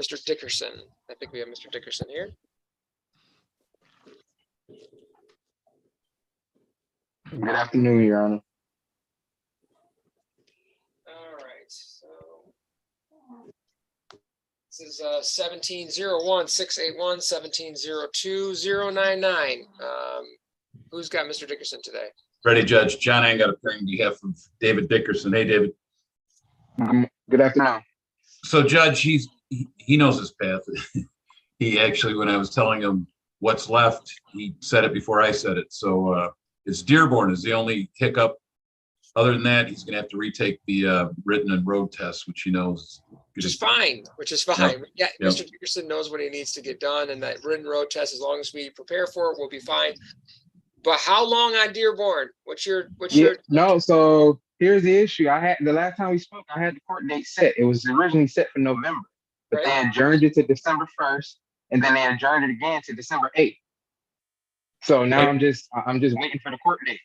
Mr. Dickerson. I think we have Mr. Dickerson here. Good afternoon, Your Honor. All right, so this is 1701-681, 1702-099. Who's got Mr. Dickerson today? Ready, Judge. John Angot appearing on behalf of David Dickerson. Hey, David. Good afternoon. So, Judge, he knows his path. He actually, when I was telling him what's left, he said it before I said it. So it's Dearborn is the only hiccup. Other than that, he's going to have to retake the written and road test, which he knows. Which is fine. Yep. Yeah, Yep. Mr. Dickerson knows what he needs to get done, and that written road test, as long as we prepare for it, we'll be fine. But how long on Dearborn? What's your? No, so here's the issue. The last time we spoke, I had the court date set. It was originally set for November, but Right. they adjourned it to December 1st, and then they adjourned it again to December 8th. So now I'm just waiting for the court date.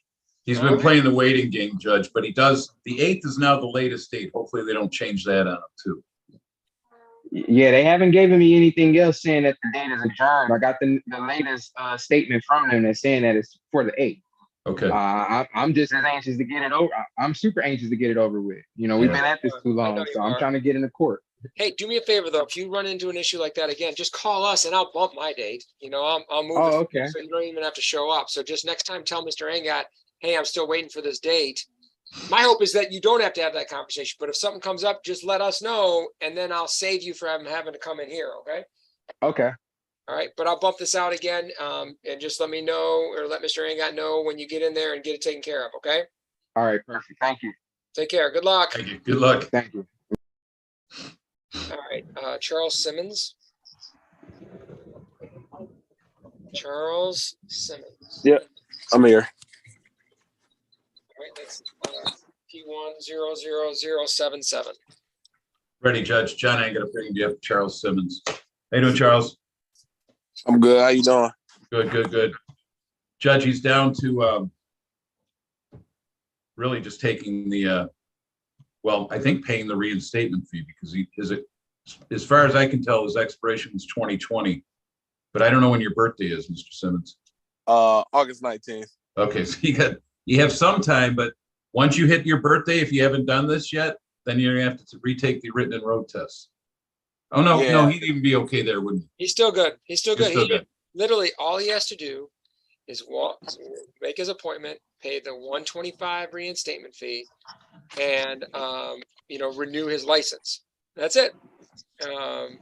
He's been playing the waiting game, Judge, but he does. The 8th is now the latest date. Hopefully they don't change that on him, too. Yeah, they haven't given me anything else saying that the date is adjourned. I got the latest statement from them that's saying that it's for the 8th. Okay. I'm just as anxious to get it over. I'm super anxious to get it over with. You know, we've been at this too long, so I'm trying to get in the court. Hey, do me a favor though. If you run into an issue like that again, just call us and I'll bump my date. You know, I'll move. Oh, it okay. So you don't even have to show up. So just next time, tell Mr. Angot, hey, I'm still waiting for this date. My hope is that you don't have to have that conversation. But if something comes up, just let us know, and then I'll save you from having to come in here. Okay. Okay. All right, but I'll bump this out again, and just let me know, or let Mr. Angot know when you get in there and get it taken care of. Okay. All right. Perfect. Thank you. Take care. Good luck. Thank you. Good luck. Thank you. All right, Charles Simmons. Charles Simmons. Yep, I'm here. All right, that's P100077. Ready, Judge. John Angot appearing on behalf of Charles Simmons. How you doing, Charles? I'm good. How you doing? Good. Judge, he's down to really just taking the, I think paying the reinstatement fee because as far as I can tell, his expiration was 2020. But I don't know when your birthday is, Mr. Simmons. August 19th. Okay, so you have some time, but once you hit your birthday, if you haven't done this yet, then you're gonna have to retake the written and road test. Oh no, Yeah. no, he'd even be okay there, wouldn't he? He's still good. He's still good. Still good. Literally, all he has to do is make his appointment, pay the $125 reinstatement fee, and renew his license. That's it.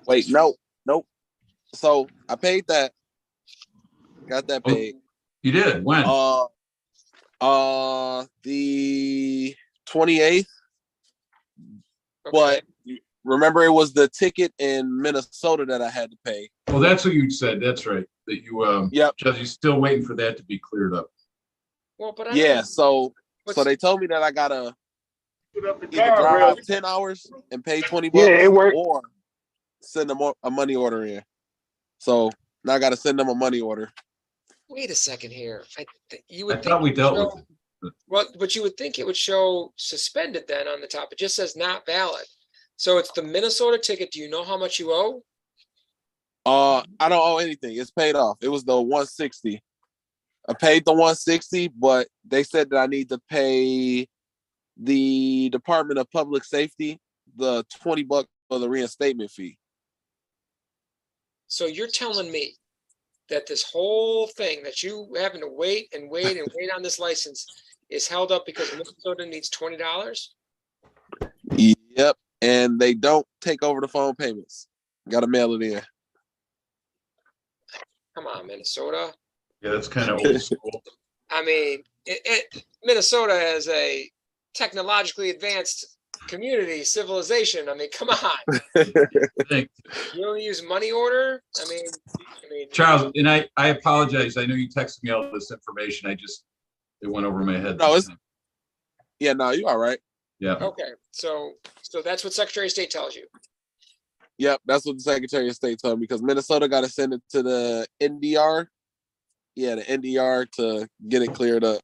Wait, nope. So I paid that. Got that paid. You did? When? The 28th. Okay. But remember, it was the ticket in Minnesota that I had to pay. Well, that's what you said. That's right. That you, Yep. Judge, you're still waiting for that to be cleared up. Well, but I Yeah. don't- So what's- they told me that I gotta either drive 10 hours and pay $20, Yeah, it worked. or send them a money order in. So now I gotta send them a money order. Wait a second here. You I would thought we think dealt with it. well, but you would think it would show suspended then on the top. It just says not valid. So it's the Minnesota ticket. Do you know how much you owe? I don't owe anything. It's paid off. It was the 160. I paid the 160, but they said that I need to pay the Department of Public Safety the $20 for the reinstatement fee. So you're telling me that this whole thing that you having to wait and wait and wait on this license is held up because Minnesota needs $20? Yep. And they don't take over the phone payments. Gotta mail it in. Come on, Minnesota. Yeah, that's kind of old school. I mean, Minnesota has a technologically advanced community civilization. I mean, come on. Thank You don't use money order? I mean, Charles, and I apologize. I know you texted me all this information. It went over my head. No, no, you all right. Yeah. okay. So that's what Secretary of State tells you. Yep, that's what the Secretary of State told me, because Minnesota got to send it to the NDR. Yeah, the NDR to get it cleared up.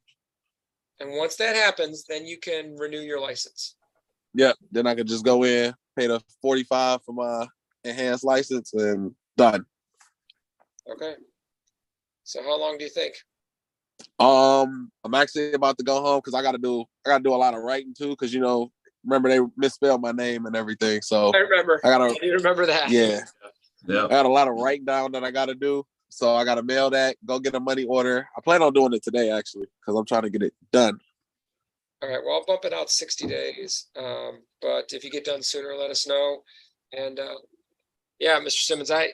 And once that happens, then you can renew your license. Yep, then I could just go in, pay the $45 for my enhanced license, and done. Okay. So how long do you think? I'm actually about to go home because I gotta do a lot of writing too, because remember they misspelled my name and everything. So I remember. I gotta You remember that? yeah. Yeah. I got a lot of writing down that I gotta do. So I gotta mail that, go get a money order. I plan on doing it today actually, because I'm trying to get it done. All right, well, I'll bump it out 60 days. But if you get done sooner, let us know. And yeah, Mr. Simmons, I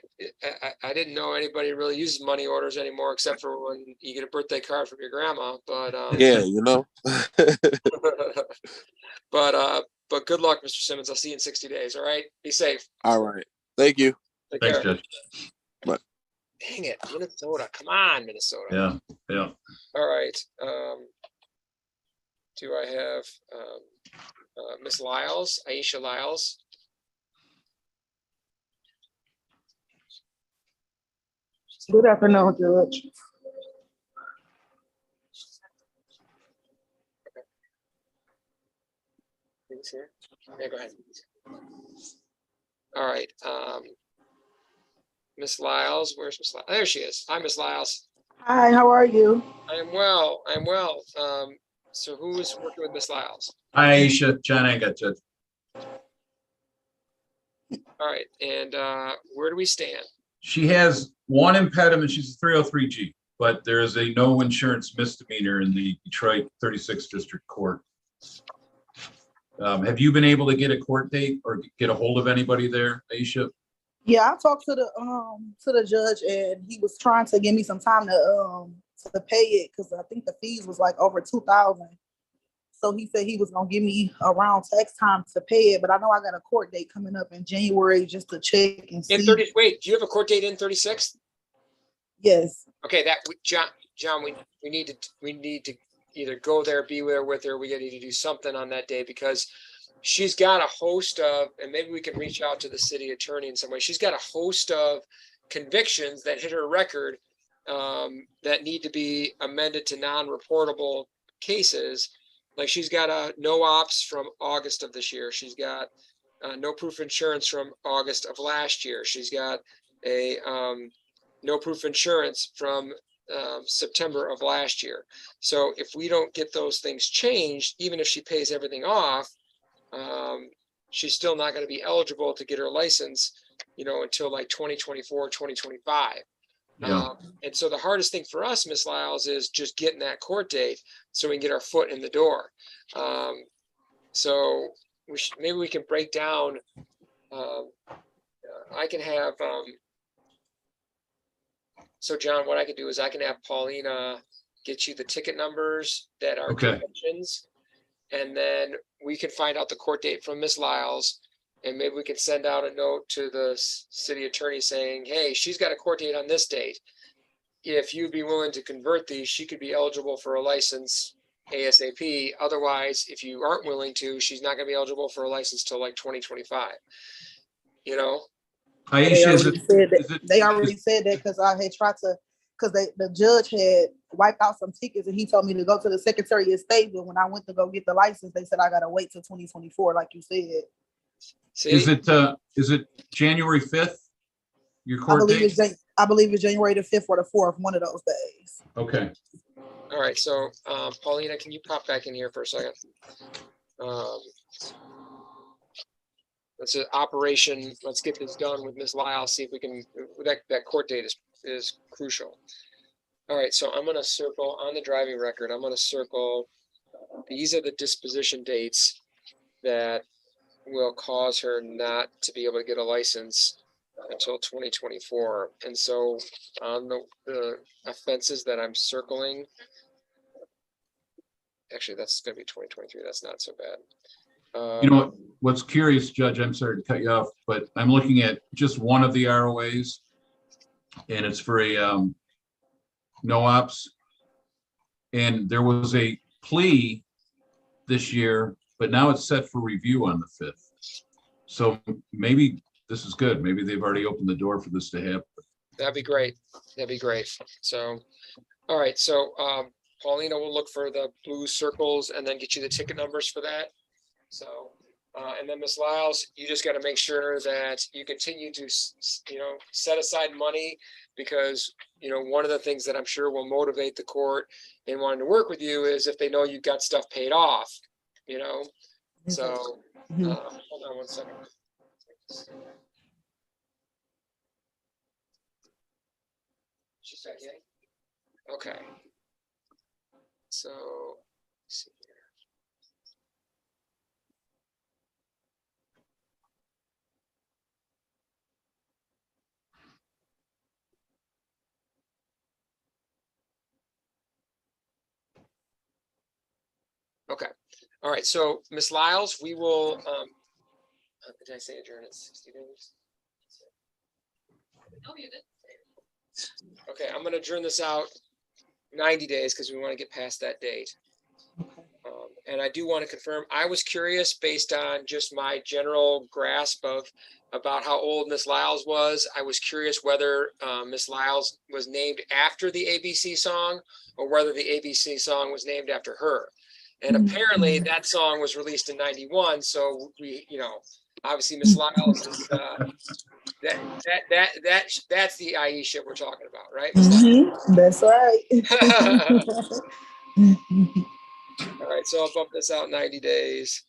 didn't know anybody really uses money orders anymore, except for when you get a birthday card from your grandma. But Yeah, but good luck, Mr. Simmons. I'll see you in 60 days. All right, be safe. All right. Thank you. Take Thanks, care. Judge. Dang it, Minnesota. Come on, Minnesota. Yeah, yeah. All right. Do I have Miss Lyles, Aisha Lyles? Good afternoon, Judge. Please here. Yeah, go ahead. All right. Miss Lyles, where's Miss Lyles? There she is. Hi, Miss Lyles. Hi, how are you? I am well. I'm well. So who is working with Miss Lyles? Hi, Aisha. John Angat, Judge. All right. And where do we stand? She has one impediment. She's a 303G, but there is a no insurance misdemeanor in the Detroit 36th District Court. Have you been able to get a court date or get a hold of anybody there, Aisha? Yeah, I talked to the judge, and he was trying to give me some time to pay it because I think the fees was like over $2,000. So he said he was gonna give me around tax time to pay it, but I know I got a court date coming up in January just to check and see. In 30. Wait, do you have a court date in 36th? Yes. Okay, John, we need to either go there, be there with her. We need to do something on that day because she's got a host of, and maybe we can reach out to the city attorney in some way. She's got a host of convictions that hit her record that need to be amended to non-reportable cases. Like she's got a no ops from August of this year. She's got no proof insurance from August of last year. She's got a no proof insurance from September of last year. So if we don't get those things changed, even if she pays everything off, she's still not going to be eligible to get her license, until like 2024, 2025. Yeah. And so the hardest thing for us, Miss Lyles, is just getting that court date so we can get our foot in the door. So maybe we can break down. I can have. So John, what I can do is I can have Paulina get you the ticket numbers that are Okay. convictions, and then we can find out the court date from Miss Lyles. And maybe we can send out a note to the city attorney saying, hey, she's got a court date on this date. If you'd be willing to convert these, she could be eligible for a license ASAP. Otherwise, if you aren't willing to, she's not going to be eligible for a license till like 2025. They already said that because I had tried to, because the judge had wiped out some tickets and he told me to go to the Secretary of State. But when I went to go get the license, they said I got to wait till 2024, like you said. See? Is it January 5th? Your court date? I believe it's January the 5th or the 4th, one of those days. Okay. All right. So, Paulina, can you pop back in here for a second? That's an operation. Let's get this done with Miss Lyle. See if we can. That court date is crucial. All right. So I'm going to circle on the driving record. I'm going to circle. These are the disposition dates that will cause her not to be able to get a license until 2024. And so on the offenses that I'm circling, actually, that's going to be 2023. That's not so bad. What's curious, Judge, I'm sorry to cut you off, but I'm looking at just one of the ROAs, and it's for a no ops. And there was a plea this year, but now it's set for review on the 5th. So maybe this is good. Maybe they've already opened the door for this to happen. That'd be great. That'd be great. So, all right. So, Paulina will look for the blue circles and then get you the ticket numbers for that. So, And then Ms. Lyles, you just got to make sure that you continue to, set aside money because, one of the things that I'm sure will motivate the court in wanting to work with you is if they know you've got stuff paid off, So, hold on one second. She's back in? Okay. So, let's see here. Okay. All right. So, Ms. Lyles, we will, did I say adjourn at 60 days? No, you did. Okay, I'm gonna adjourn this out 90 days because we want to get past that date. And I do want to confirm, I was curious based on just my general grasp of about how old Miss Lyles was. I was curious whether Miss Lyles was named after the ABC song or whether the ABC song was named after her. And apparently that song was released in 91. So we, obviously Miss Lyles is that's the Aisha we're talking about, right? That's right. All right, so I'll bump this out 90 days.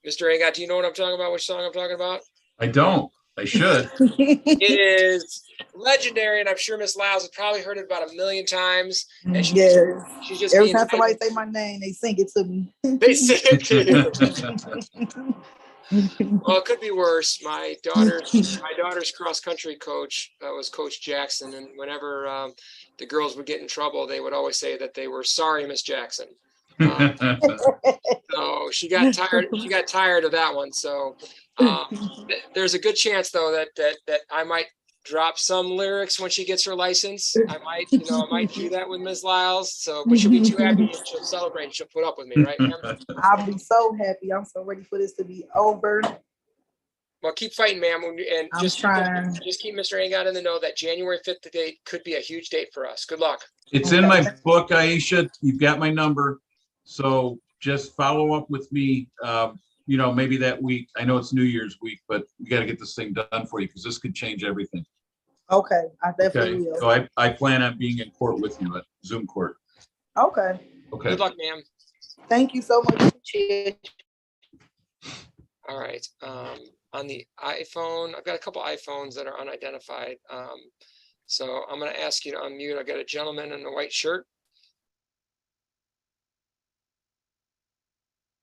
Mr. Angot, do you know what I'm talking about? Which song I'm talking about? I don't. I should. It is legendary, and I'm sure Miss Lyles has probably heard it about 1 million times. And Yes. she's just Every being time somebody say my name, they sing it to me. They sing it to you. Well, it could be worse. My daughter's cross country coach was Coach Jackson, and whenever the girls would get in trouble, they would always say that they were sorry, Miss Jackson. So she got tired. She got tired of that one. So there's a good chance, though, that I might drop some lyrics when she gets her license. I might do that with Ms. Lyles. So, but she'll be too happy and she'll celebrate and she'll put up with me, right, ma'am? I'll be so happy. I'm so ready for this to be over. Well, keep fighting, ma'am, and I'm just trying. keep Mr. Angot in the know that January 5th date could be a huge date for us. Good luck. It's in my book, Aisha. You've got my number. So just follow up with me, maybe that week. I know it's New Year's week, but we got to get this thing done for you because this could change everything. Okay, I definitely Okay. will. So I plan on being in court with you at Zoom court. Okay. Okay. Good luck, ma'am. Thank you so much. All right. On the iPhone, I've got a couple iPhones that are unidentified. So I'm going to ask you to unmute. I got a gentleman in a white shirt.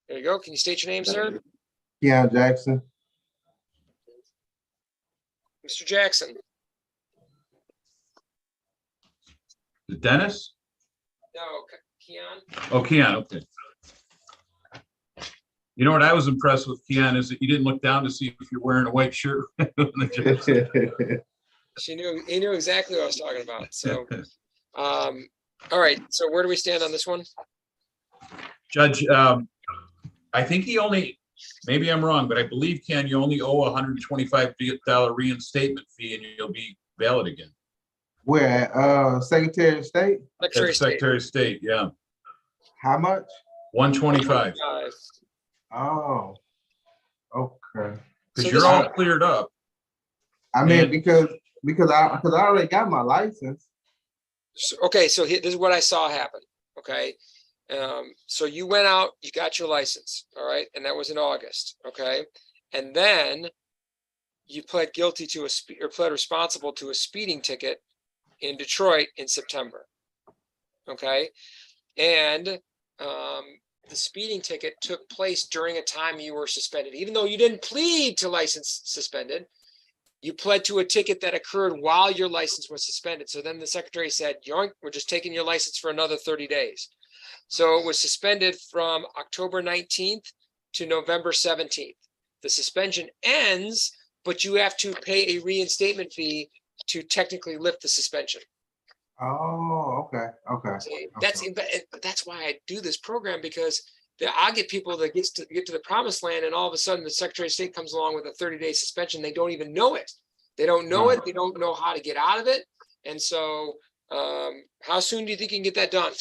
There you go. Can you state your name, sir? Keon Jackson. Mr. Jackson. Dennis? No, Keon. Oh, Keon. Okay. You know what I was impressed with, Keon, is that you didn't look down to see if you're wearing a white shirt. He knew exactly what I was talking about. So, all right. So where do we stand on this one? Judge, I think maybe I'm wrong, but I believe, Ken, you only owe $125 reinstatement fee and you'll be valid again. Where at Secretary of State? Secretary of State. Secretary of State, yeah. How much? 125. Oh, okay. Because you're all cleared up. I mean, because I already got my license. Okay, so this is what I saw happen. Okay, so you went out, you got your license, all right, and that was in August. Okay, and then you pled guilty to or pled responsible to a speeding ticket in Detroit in September. Okay, and the speeding ticket took place during a time you were suspended, even though you didn't plead to license suspended. You pled to a ticket that occurred while your license was suspended. So then the secretary said, "Yoink, we're just taking your license for another 30 days. So it was suspended from October 19th to November 17th. The suspension ends, but you have to pay a reinstatement fee to technically lift the suspension. Oh, okay. See, that's why I do this program, because I get people that get to the promised land, and all of a sudden the Secretary of State comes along with a 30-day suspension. They don't even know it. They don't know it. They don't know how to get out of it. And so, how soon do you think you can get that done?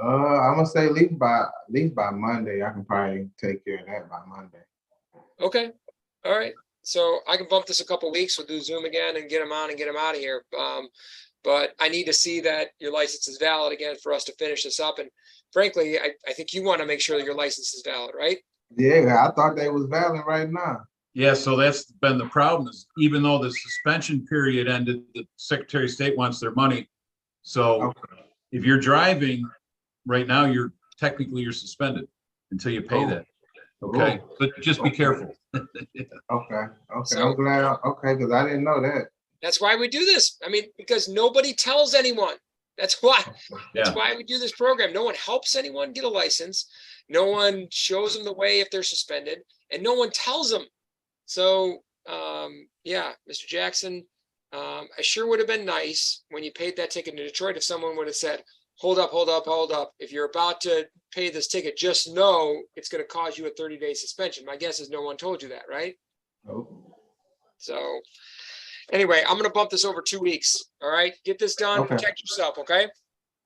I'm gonna say at least by Monday. I can probably take care of that by Monday. Okay, all right. So I can bump this a couple weeks. We'll do Zoom again and get them on and get them out of here. But I need to see that your license is valid again for us to finish this up. And frankly, I think you want to make sure that your license is valid, right? Yeah, I thought they was valid right now. Yeah, so that's been the problem is even though the suspension period ended, the Secretary of State wants their money. So Okay. if you're driving right now, you're suspended until you pay Oh. that. Okay, but just be careful. Okay. So- I'm glad. Okay, because I didn't know that. That's why we do this. I mean, because nobody tells anyone. That's why. That's Yeah, why we do this program. No one helps anyone get a license. No one shows them the way if they're suspended, and no one tells them. So, yeah, Mr. Jackson, I sure would have been nice when you paid that ticket in Detroit if someone would have said, hold up, hold up, hold up. If you're about to pay this ticket, just know it's going to cause you a 30-day suspension. My guess is no one told you that, right? Oh. So anyway, I'm going to bump this over 2 weeks. All right, get this done. Okay. Protect yourself. Okay.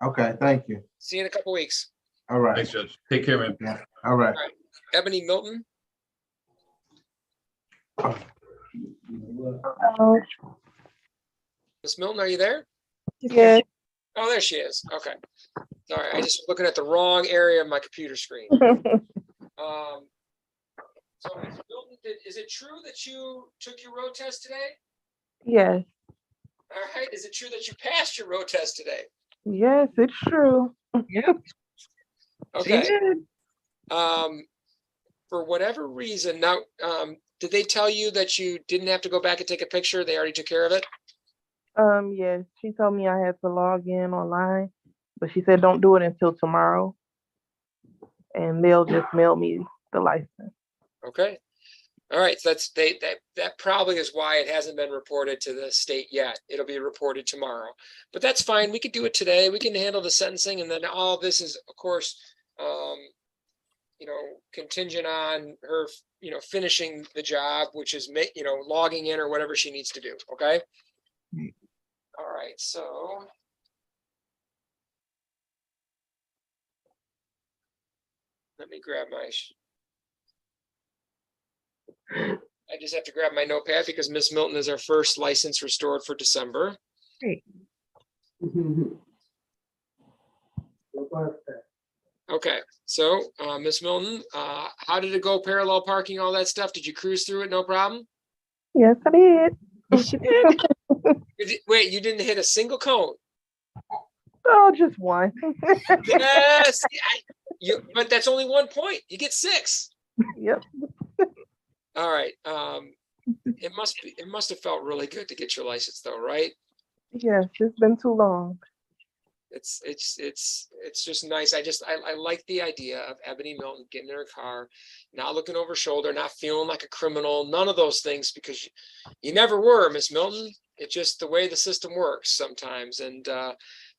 Okay, thank you. See you in a couple weeks. All right. thanks, Judge. Take care, man. Yeah. All right. Ebony Milton. Miss Milton, are you there? Yes. Oh, there she is. Okay. Sorry, I just was looking at the wrong area of my computer screen. So, Ms. Milton, is it true that you took your road test today? Yes. All right. Is it true that you passed your road test today? Yes, it's true. Okay. For whatever reason, now, did they tell you that you didn't have to go back and take a picture? They already took care of it? Yes, she told me I had to log in online, but she said don't do it until tomorrow. And they'll just mail me the license. Okay. All right. So that probably is why it hasn't been reported to the state yet. It'll be reported tomorrow, but that's fine. We could do it today. We can handle the sentencing, and then all of this is, of course, contingent on her, finishing the job, which is logging in or whatever she needs to do. Okay. All right. So. Let me grab my. I just have to grab my notepad because Miss Milton is our first license restored for December. Great. Okay, so Miss Milton, how did it go? Parallel parking, all that stuff? Did you cruise through it? No problem? Yes, I did. Wait, you didn't hit a single cone? Oh, just one. Yes, but that's only 1 point. You get 6. Yep. All right. It must have felt really good to get your license though, right? Yes, it's been too long. It's just nice. I like the idea of Ebony Milton getting in her car, not looking over her shoulder, not feeling like a criminal, none of those things, because you never were, Miss Milton. It's just the way the system works sometimes. And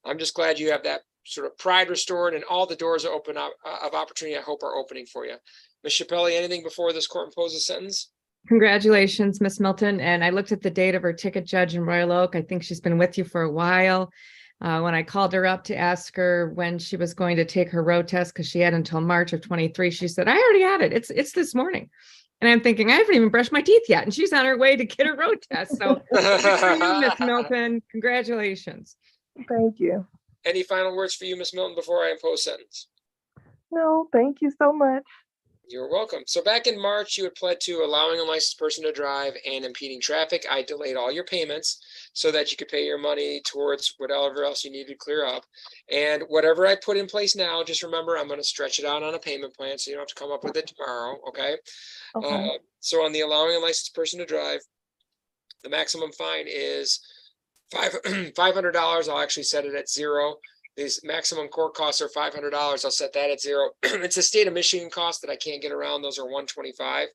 I'm just glad you have that sort of pride restored, and all the doors are open up of opportunity, I hope, are opening for you. Ms. Chappelli, anything before this court imposes a sentence? Congratulations, Miss Milton. And I looked at the date of her ticket, Judge, in Royal Oak. I think she's been with you for a while. When I called her up to ask her when she was going to take her road test, because she had until March of 23, she said, I already had it. It's this morning. And I'm thinking, I haven't even brushed my teeth yet. And she's on her way to get her road test. So good for you, Miss Milton. Congratulations. Thank you. Any final words for you, Miss Milton, before I impose sentence? No, thank you so much. You're welcome. So back in March, you had pled to allowing a licensed person to drive and impeding traffic. I delayed all your payments so that you could pay your money towards whatever else you needed to clear up. And whatever I put in place now, just remember, I'm going to stretch it out on a payment plan, so you don't have to come up with it tomorrow. Okay. Okay. So on the allowing a licensed person to drive, the maximum fine is $500. I'll actually set it at 0. These maximum court costs are $500. I'll set that at 0. It's a state of Michigan cost that I can't get around. Those are $125.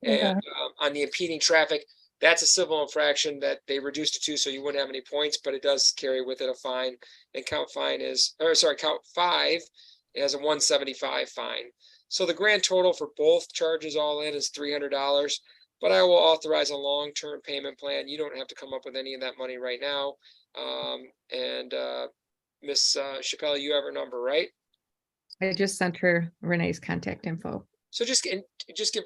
And on the impeding traffic, that's a civil infraction that they reduced it to, so you wouldn't have any points, but it does carry with it a fine. And count 5 is a $175 fine. So the grand total for both charges all in is $300. But I will authorize a long-term payment plan. You don't have to come up with any of that money right now. Miss Chappelle, you have her number, right? I just sent her Renee's contact info. So just give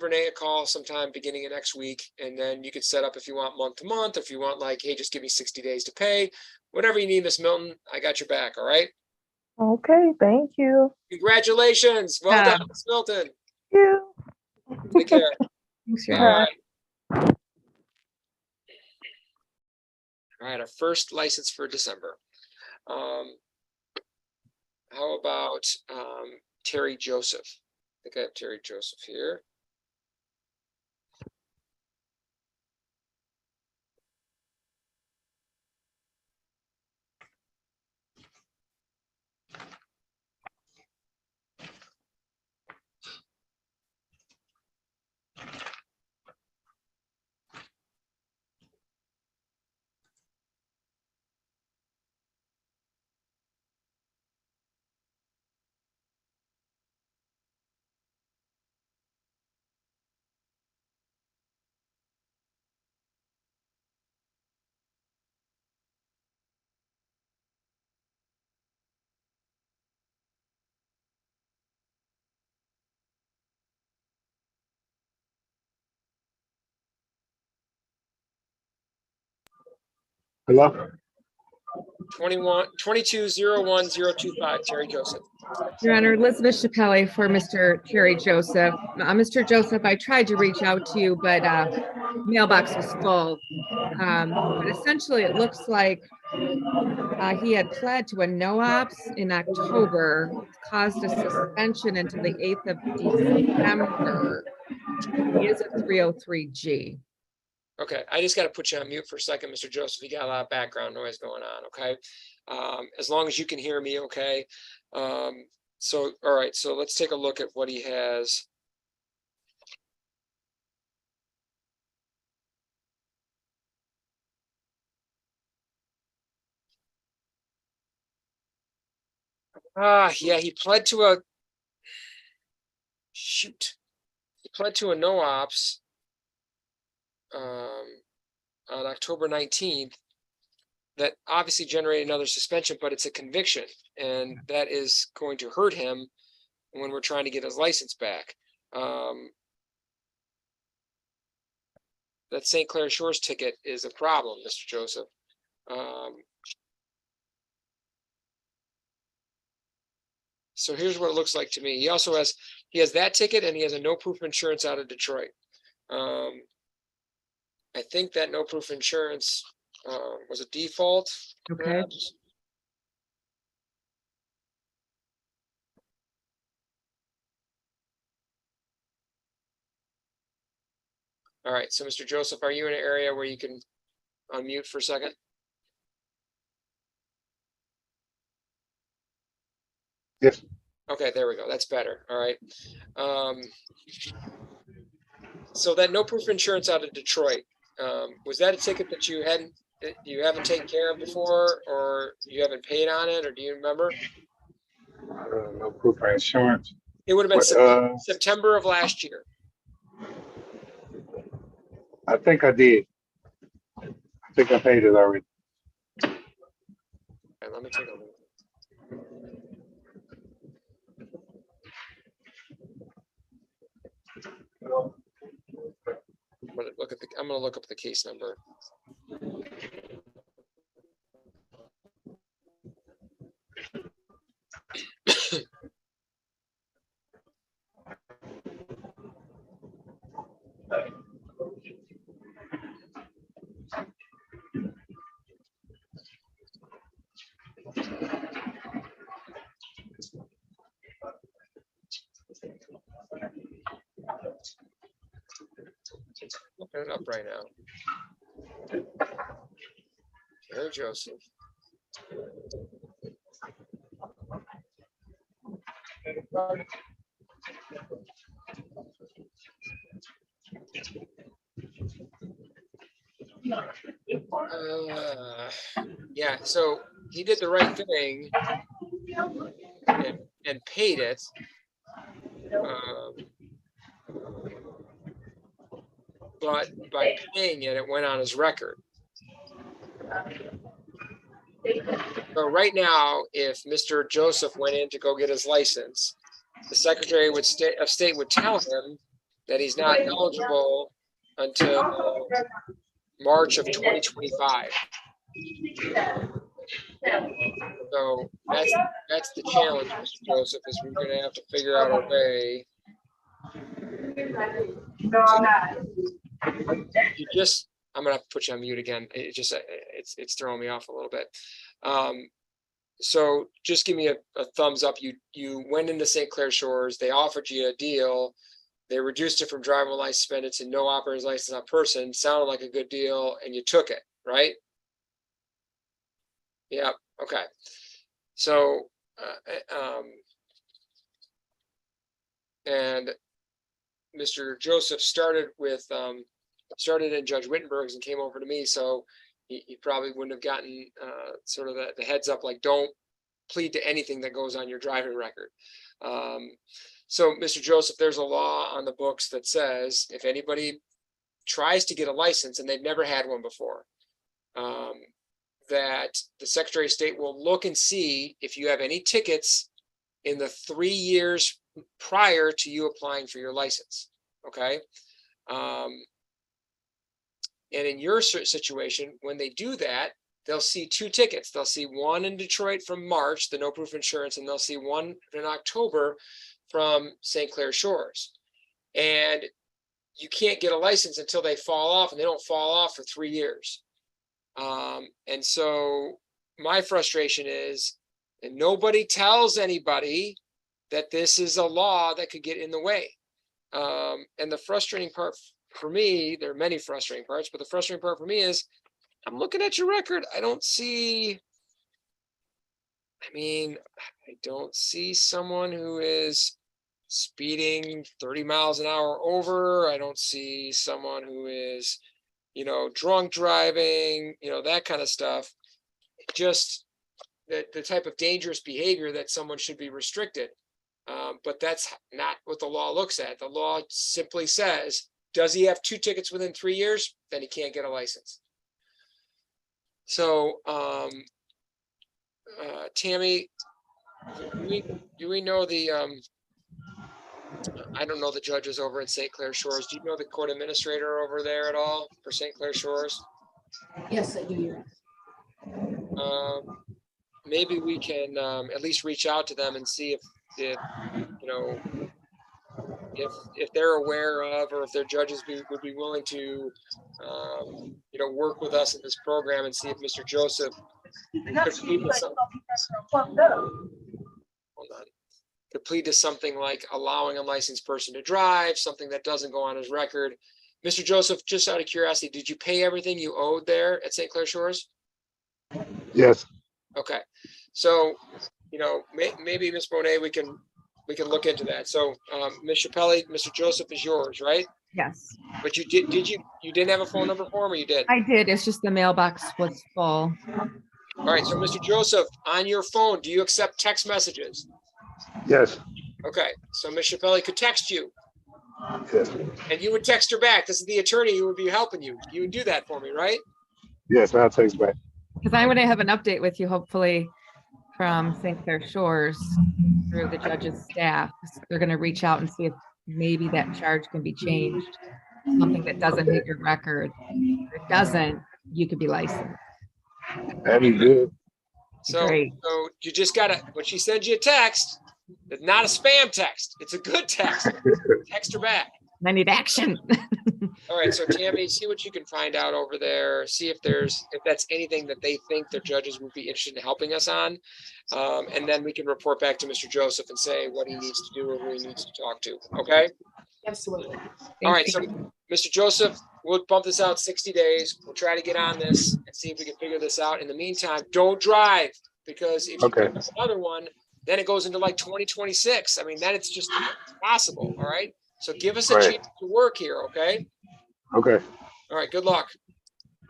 Renee a call sometime beginning of next week, and then you could set up if you want month to month, if you want like, hey, just give me 60 days to pay, whatever you need, Miss Milton, I got your back. All right. Okay, thank you. Congratulations. Well Yeah. done, Miss Milton. Thank you. Take care. Thanks, All Sharon. right. All right, our first license for December. How about Terry Joseph? I think I have Terry Joseph here. Hello? 22011025, Terry Joseph. Your Honor, Elizabeth Chappelle for Mr. Terry Joseph. Mr. Joseph, I tried to reach out to you, but mailbox was full. But essentially, it looks like he had pled to a no-ops in October, caused a suspension until the 8th of December. He is a 303G. Okay, I just got to put you on mute for a second, Mr. Joseph. You got a lot of background noise going on, okay? As long as you can hear me, okay? So, all right, so let's take a look at what he has. Yeah, he pled to a, shoot. He pled to a no-ops on October 19th that obviously generated another suspension, but it's a conviction, and that is going to hurt him when we're trying to get his license back. That St. Clair Shores ticket is a problem, Mr. Joseph. So here's what it looks like to me. He also has, he has that ticket and he has a no proof insurance out of Detroit. I think that no proof insurance was a default. Okay. Perhaps. All right, so Mr. Joseph, are you in an area where you can unmute for a second? Yes. Okay, there we go. That's better. All right. So that no proof insurance out of Detroit, was that a ticket that you haven't taken care of before, or you haven't paid on it, or do you remember? No proof of insurance. It would have been But, September of last year. I think I did. I think I paid it already. Okay, let me take a look. I'm gonna look up the case number. Looking it up right now. Terry Joseph. Yeah, so he did the right thing and paid it. But by paying it, it went on his record. So right now, if Mr. Joseph went in to go get his license, the Secretary of State would tell him that he's not eligible until March of 2025. So that's the challenge, Mr. Joseph, is we're gonna have to figure out a way. I'm gonna put you on mute again. It's throwing me off a little bit. So just give me a thumbs up. You went into St. Clair Shores, they offered you a deal. They reduced it from driver license suspended to no operator's license on person. Sounded like a good deal and you took it, right? Yeah, okay. So, and Mr. Joseph started in Judge Wittenberg's and came over to me, so he probably wouldn't have gotten sort of the heads up, like, don't plead to anything that goes on your driving record. So, Mr. Joseph, there's a law on the books that says if anybody tries to get a license and they've never had one before, that the Secretary of State will look and see if you have any tickets in the 3 years prior to you applying for your license. Okay. And in your situation, when they do that, they'll see 2 tickets. They'll see one in Detroit from March, the no proof insurance, and they'll see one in October from St. Clair Shores. And you can't get a license until they fall off, and they don't fall off for 3 years. And so my frustration is, and nobody tells anybody that this is a law that could get in the way. And the frustrating part for me, there are many frustrating parts, but the frustrating part for me is I'm looking at your record. I don't see someone who is speeding 30 miles an hour over. I don't see someone who is, drunk driving, that kind of stuff. Just the type of dangerous behavior that someone should be restricted. But that's not what the law looks at. The law simply says, does he have 2 tickets within 3 years? Then he can't get a license. So, Tammy, do we know the, I don't know the judges over at St. Clair Shores. Do you know the court administrator over there at all for St. Clair Shores? Yes, I do. Maybe we can at least reach out to them and see if they're aware of, or if their judges would be willing to, work with us in this program and see if Mr. Joseph could plead to something like allowing a licensed person to drive, something that doesn't go on his record. Mr. Joseph, just out of curiosity, did you pay everything you owed there at St. Clair Shores? Yes. Okay, so maybe Ms. Bonet, we can look into that. So Ms. Chappelli, Mr. Joseph is yours, right? Yes, But you didn't have a phone number for him, or you did? I did. It's just the mailbox was full. All right, so Mr. Joseph, on your phone, do you accept text messages? Yes. Okay, so Ms. Chappelli could text you. Yes. And you would text her back. This is the attorney who would be helping you. You would do that for me, right? Yes, I'll text back. Because I'm going to have an update with you, hopefully, from St. Clair Shores through the judge's staff. They're going to reach out and see if maybe that charge can be changed. Something that doesn't hit your record. If it doesn't, you could be licensed. That'd be good. So you just gotta, when she sends you a text, it's not a spam text. It's a good text. Text her back. I need action. All right, so Tammy, see what you can find out over there. See if that's anything that they think the judges would be interested in helping us on. And then we can report back to Mr. Joseph and say what he needs to do or who he needs to talk to. Okay? Absolutely. All right, so Mr. Joseph, we'll bump this out 60 days. We'll try to get on this and see if we can figure this out. In the meantime, don't drive, because if you pick up another one, then it goes into like 2026. I mean, then it's just impossible. All right. So give us a chance to work here. Okay. Okay. All right. Good luck.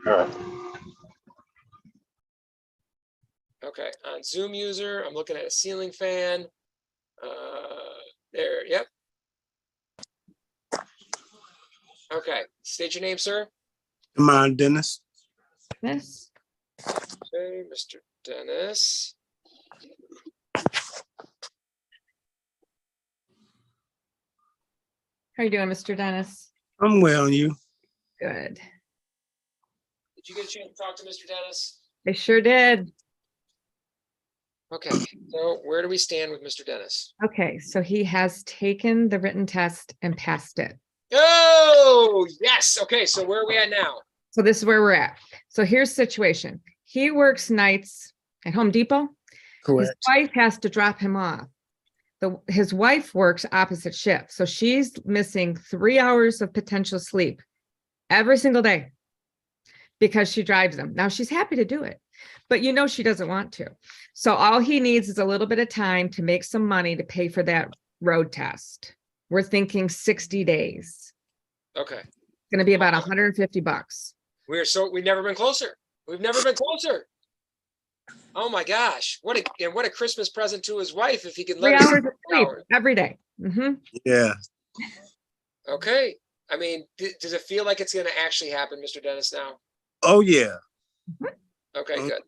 All right. Okay. On Zoom user, I'm looking at a ceiling fan. There. Yep. Okay. State your name, sir. Come on, Dennis. Yes. Okay, Mr. Dennis. How you doing, Mr. Dennis? I'm well, and you? Good. Did you get a chance to talk to Mr. Dennis? I sure did. Okay, so where do we stand with Mr. Dennis? Okay, so he has taken the written test and passed it. Oh, yes. Okay, so where are we at now? So this is where we're at. So here's the situation. He works nights at Home Depot. His Correct. wife has to drop him off. His wife works opposite shift. So she's missing 3 hours of potential sleep every single day because she drives him. Now she's happy to do it, but you know, she doesn't want to. So all he needs is a little bit of time to make some money to pay for that road test. We're thinking 60 days. Okay. It's going to be about $150. We've never been closer. We've never been closer. Oh my gosh. What a Christmas present to his wife if he could 3 let her hours of sleep hours. every day. Mhm. Yeah. Okay. I mean, does it feel like it's going to actually happen, Mr. Dennis, now? Oh yeah. Okay, good.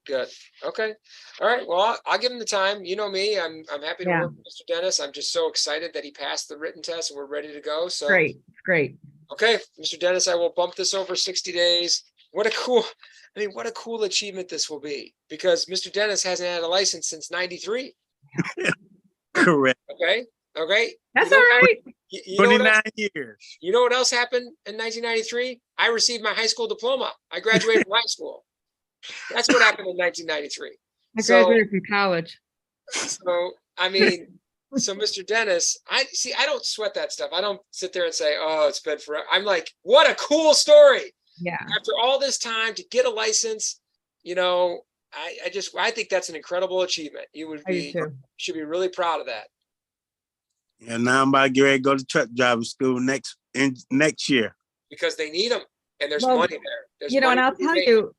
Good. Okay. All right. Well, I'll give him the time. You know me. I'm happy to Yeah. work with Mr. Dennis. I'm just so excited that he passed the written test and we're ready to go. So Great, great. okay, Mr. Dennis, I will bump this over 60 days. What a cool achievement this will be, because Mr. Dennis hasn't had a license since 93. Correct. Okay. Okay. That's You all know- right. You know what else, 29 years. you know what else happened in 1993? I received my high school diploma. I graduated from high school. That's what happened in 1993. I So- graduated from college. So, I mean, so Mr. Dennis, I don't sweat that stuff. I don't sit there and say, oh, it's been forever. I'm like, what a cool story. Yeah. After all this time to get a license, you know, I think that's an incredible achievement. I do too. Should be really proud of that, And now I'm about to get ready to go to truck driving school next year. because they need them and there's Well, money there. There's You know, and money I'll to be tell made. you,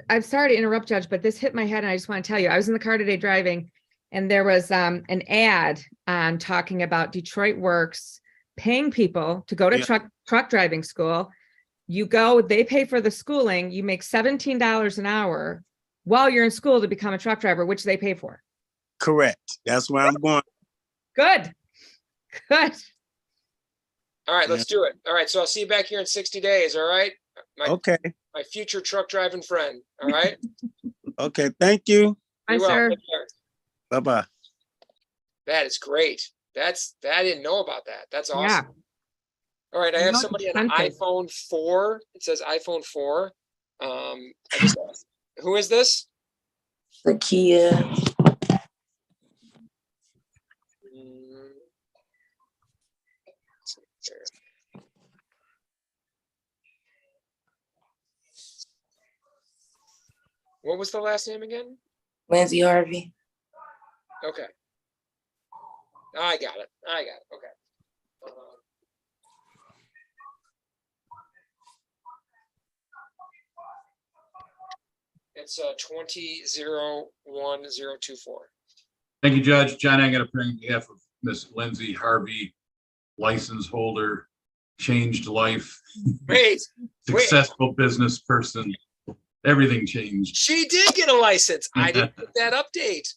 I'm sorry to interrupt, Judge, but this hit my head and I just want to tell you, I was in the car today driving and there was an ad on talking about Detroit Works paying people to go to Yeah. truck driving school. You go, they pay for the schooling, you make $17 an hour while you're in school to become a truck driver, which they pay for. Correct. That's where I'm going. Good. Good. All right, let's do it. All right, so I'll see you back here in 60 days. All right, Okay. my future truck driving friend. All right. Okay. Thank you. Bye, You're welcome. sir. Take care. Bye-bye. That is great. I didn't know about that. That's awesome. Yeah. All right, I You have know, somebody on an expensive. iPhone 4. It says iPhone 4. Who is this? Zakia. Mm, let's see here. What was the last name again? Lindsay Harvey. Okay. I got it. Okay. It's 20-01024. Thank you, Judge. John, I got to bring on behalf of Miss Lindsay Harvey, license holder, changed life, Wait, successful business person. Everything changed. she did get a license. I didn't get that update.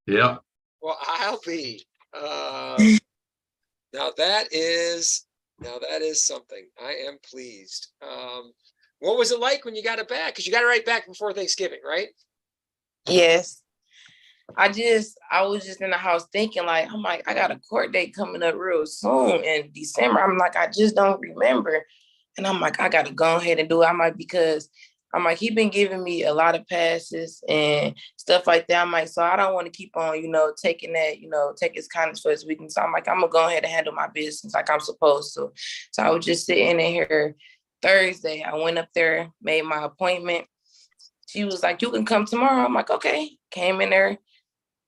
Yeah. Well, I'll be. Now that is something. I am pleased. What was it like when you got it back? Because you got it right back before Thanksgiving, right? Yes. I was just in the house thinking I'm like, I got a court date coming up real soon in December. I'm like, I just don't remember. And I'm like, I gotta go ahead and do it. Because he been giving me a lot of passes and stuff like that. So I don't want to keep on, taking that, take his kindness for his weakness. So I'm like, I'm gonna go ahead and handle my business like I'm supposed to. So I was just sitting in here Thursday. I went up there, made my appointment. She was like, you can come tomorrow. I'm like, okay. Came in there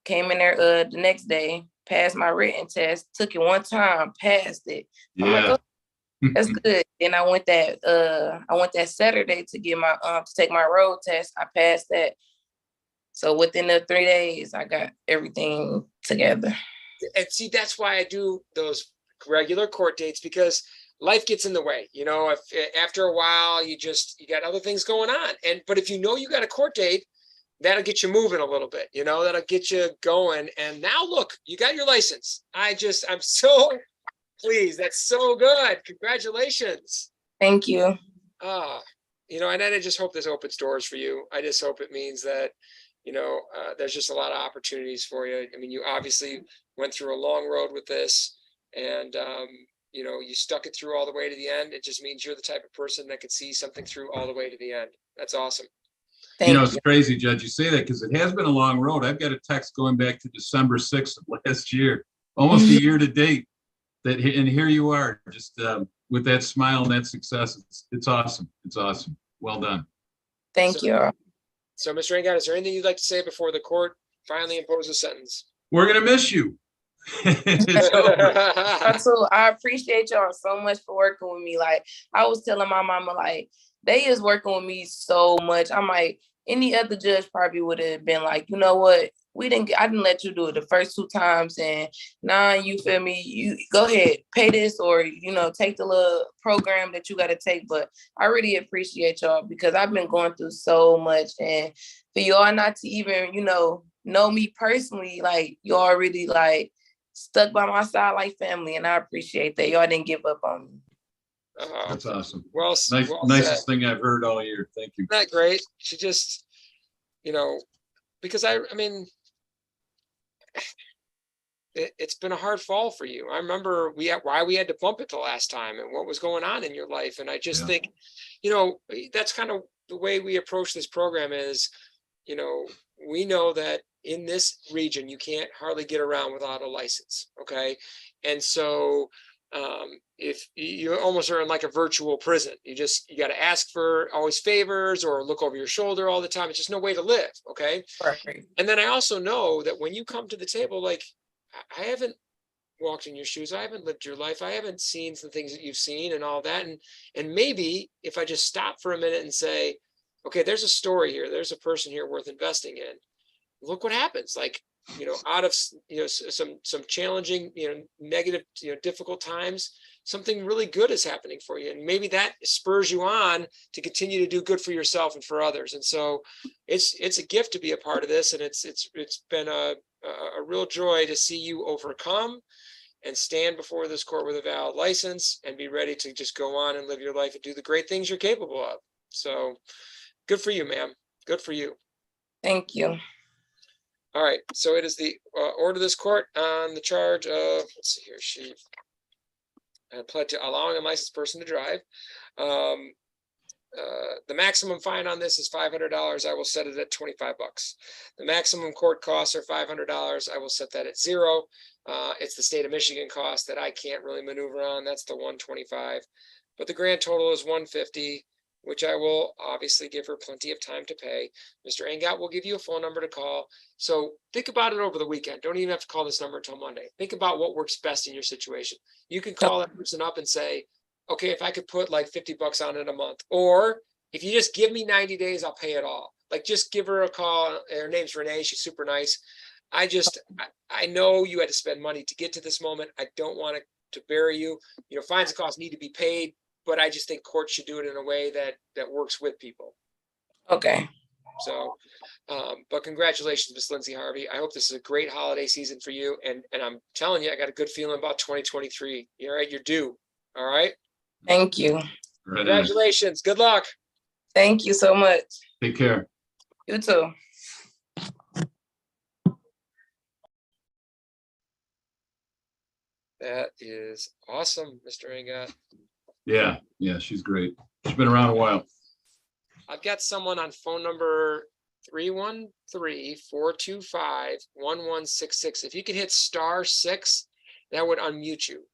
the next day, passed my written test, took it one time, passed it. I'm like, Yeah. oh, that's good. Then I went that Saturday to get my to take my road test. I passed that. So within the 3 days, I got everything together. And see, that's why I do those regular court dates, because life gets in the way. If after a while you got other things going on. But if you know you got a court date, that'll get you moving a little bit, that'll get you going. And now look, you got your license. I'm so pleased. That's so good. Congratulations. Thank you. And I just hope this opens doors for you. I just hope it means that, there's just a lot of opportunities for you. I mean, you obviously went through a long road with this, and, you stuck it through all the way to the end. It just means you're the type of person that could see something through all the way to the end. That's awesome. It's crazy, Judge, you say that because it has been a long road. I've got a text going back to December 6th of last year, almost a year to date. And here you are, just with that smile and that success. It's awesome. It's awesome. Well done. Thank you. So, Mr. Angat, is there anything you'd like to say before the court finally imposes a sentence? We're going to miss you. So I appreciate y'all so much for working with me. Like, I was telling my mama, like, they is working with me so much. I'm like, any other judge probably would have been like, you know what? I didn't let you do it the first 2 times. And now you feel me, you go ahead, pay this, or, take the little program that you got to take. But I really appreciate y'all because I've been going through so much. And for y'all not to even, know me personally, like, y'all really like stuck by my side like family. And I appreciate that. Y'all didn't give up on me. That's awesome. Well, nicest thing I've heard all year. Thank you. Isn't that great? She just, because I mean, it's been a hard fall for you. I remember why we had to bump it the last time and what was going on in your life. And I just think, that's kind of the way we approach this program is, we know that in this region, you can't hardly get around without a license. Okay. And so, if you almost are in like a virtual prison, you got to ask for always favors or look over your shoulder all the time. It's just no way to live. Okay. Right. And then I also know that when you come to the table, like, I haven't walked in your shoes. I haven't lived your life. I haven't seen the things that you've seen and all that. And maybe if I just stop for a minute and say, okay, there's a story here. There's a person here worth investing in. Look what happens. Like, out of, some challenging, negative, difficult times, something really good is happening for you. And maybe that spurs you on to continue to do good for yourself and for others. And so it's a gift to be a part of this. And it's been a real joy to see you overcome and stand before this court with a valid license and be ready to just go on and live your life and do the great things you're capable of. So good for you, ma'am. Good for you. Thank you. All right, so it is the order of this court on the charge of, let's see here, she pled to allowing a licensed person to drive. The maximum fine on this is $500. I will set it at $25. The maximum court costs are $500. I will set that at $0. It's the state of Michigan cost that I can't really maneuver on. That's the $125. But the grand total is $150. Which I will obviously give her plenty of time to pay. Mr. Angat will give you a phone number to call. So think about it over the weekend. Don't even have to call this number until Monday. Think about what works best in your situation. You can call that person up and say, okay, if I could put like $50 on it a month, or if you just give me 90 days, I'll pay it all. Like, just give her a call. Her name's Renee. She's super nice. I know you had to spend money to get to this moment. I don't want to bury you. Fines and costs need to be paid. But I just think courts should do it in a way that works with people. Okay. So, but congratulations, Miss Lindsay Harvey. I hope this is a great holiday season for you. And I'm telling you, I got a good feeling about 2023. You're right. You're due. All right. Thank you. Congratulations. Good luck. Thank you so much. Take care. You too. That is awesome, Mr. Angat. Yeah, she's great. She's been around a while. I've got someone on phone number 313-425-1166. If you could hit *6, that would unmute you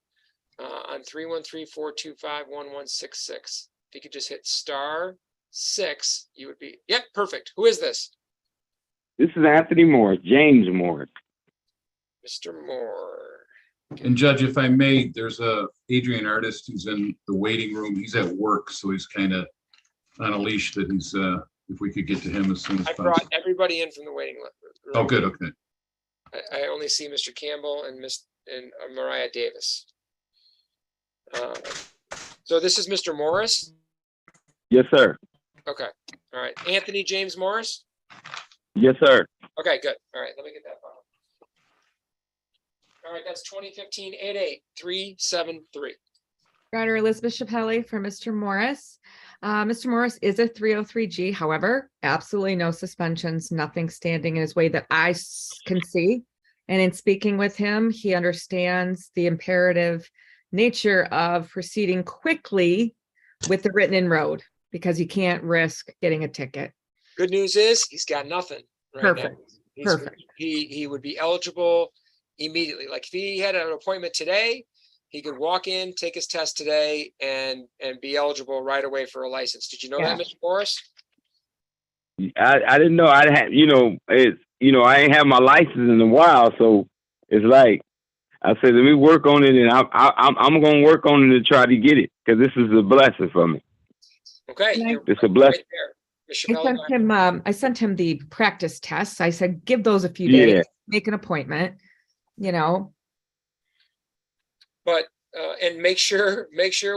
on 313-425-1166. If you could just hit *6, you would be, yep, perfect. Who is this? This is Anthony Moore, James Moore. Mr. Moore. And Judge, if I may, there's Adrian Artist who's in the waiting room. He's at work, so he's kind of on a leash that he's, if we could get to him as soon as I possible. brought everybody in from the waiting room. Oh, good, okay. I only see Mr. Campbell and Mariah Davis. So this is Mr. Morris? Yes, sir. Okay, all right. Anthony James Morris? Yes, sir. Okay, good. All right, let me get that file. All right, that's 2015-88373. Your Honor, Elizabeth Chappelle for Mr. Morris. Mr. Morris is a 303G, however, absolutely no suspensions, nothing standing in his way that I can see. And in speaking with him, he understands the imperative nature of proceeding quickly with the written in road because he can't risk getting a ticket. Good news is he's got nothing right Perfect. now. He's- Perfect. He would be eligible immediately. Like if he had an appointment today, he could walk in, take his test today and be eligible right away for a license. Did you know that, Mr. Morris? I didn't know I had, I ain't had my license in a while, so it's like I said, let me work on it, and I'm gonna work on it to try to get it because this is a blessing for me. Okay. It's a blessing. Right there. Ms. I Chappelle, sent go ahead. him, I sent him the practice tests. I said, give those a few days, Yeah. make an appointment, But and make sure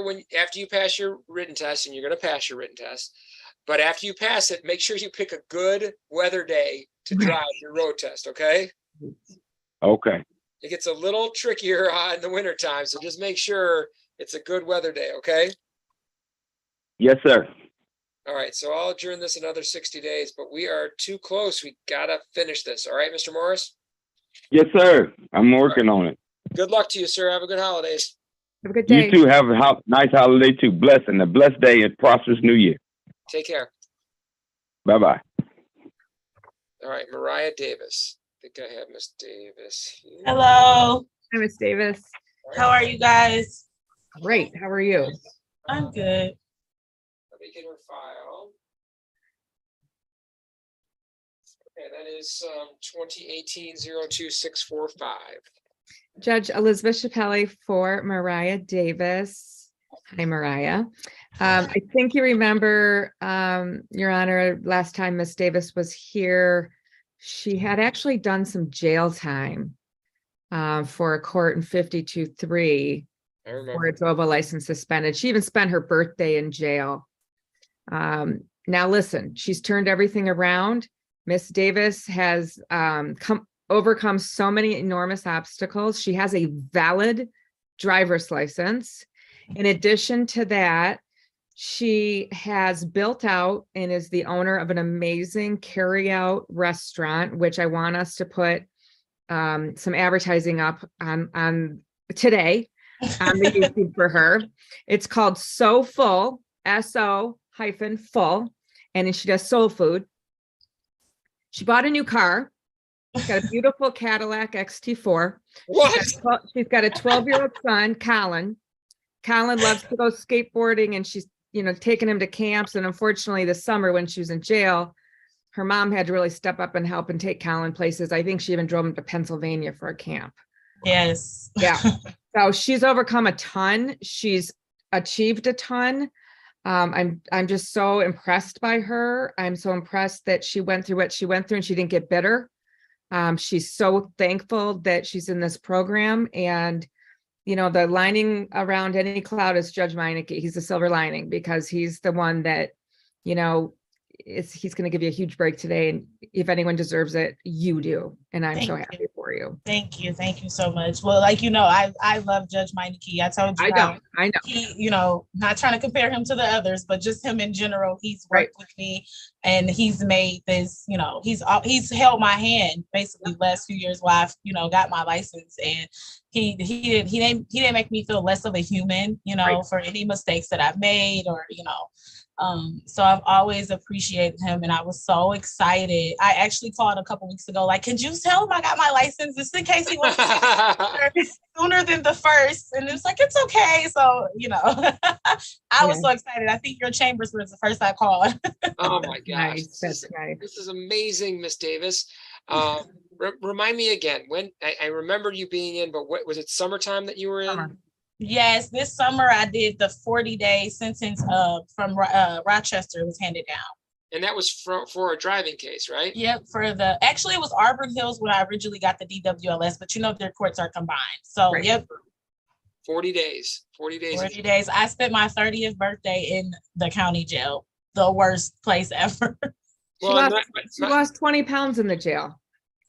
when after you pass your written test, and you're going to pass your written test, but after you pass it, make sure you pick a good weather day to drive your road test. Okay. Okay. It gets a little trickier in the winter time, so just make sure it's a good weather day. Okay. Yes, sir. All right. So I'll adjourn this another 60 days, but we are too close. We gotta finish this. All right, Mr. Morris. Yes, sir. I'm working on it. Good luck to you, sir. Have a good holidays. Have a good day. You too. Have a nice holiday too. Blessing, a blessed day, and prosperous New Year. Take care. Bye bye. All right, Mariah Davis. I think I have Miss Davis here. Hello. Hi, Miss Davis. How are you guys? Great. How are you? I'm good. Let me get her file. Okay, that is 2018-02-645. Judge Elizabeth Chappelle for Mariah Davis. Hi, Mariah. I think you remember, Your Honor, last time Miss Davis was here, she had actually done some jail time for a court in 52-3 I for remember. a drove a license suspended. She even spent her birthday in jail. Now listen, she's turned everything around. Miss Davis has overcome so many enormous obstacles. She has a valid driver's license. In addition to that, she has built out and is the owner of an amazing carry-out restaurant, which I want us to put some advertising up on today on the YouTube for her. It's called So Full, SO-full, and she does soul food. She bought a new car. She's got a beautiful Cadillac XT4. What? She's got a 12-year-old son, Colin. Colin loves to go skateboarding, and she's, taking him to camps. And unfortunately, this summer when she was in jail, her mom had to really step up and help and take Colin places. I think she even drove him to Pennsylvania for a camp. Yes. Yeah. So she's overcome a ton. She's achieved a ton. I'm just so impressed by her. I'm so impressed that she went through what she went through and she didn't get bitter. She's so thankful that she's in this program, and the lining around any cloud is Judge Meineke. He's the silver lining because he's the one that, he's going to give you a huge break today. And if anyone deserves it, you do. And I'm so happy for you. Thank you. Thank you so much. Well, I love Judge Meineke. I told you. I know. He, not trying to compare him to the others, but just him in general, he's worked with me and he's made this, he's held my hand basically the last few years while I've, got my license, and he didn't make me feel less of a human, for any mistakes that I've made or, so I've always appreciated him, and I was so excited. I actually called a couple weeks ago, like, could you tell him I got my license just in case he wants to sooner than the first? And it was like, it's okay. So, I was so excited. I think your chambers was the first I called. Oh my gosh. Nice. That's nice. This is amazing, Miss Davis. Remind me again, when I remember you being in, but what was it, summertime that you were in? Yes, this summer I did the 40-day sentence from Rochester. It was handed down. And that was for a driving case, right? Yep, actually it was Auburn Hills when I originally got the DWLS, but their courts are combined. So Yep. 40 days. 40 days. 40 days. I spent my 30th birthday in the county jail. The worst place ever. She Well, lost, my- she lost 20 pounds in the jail.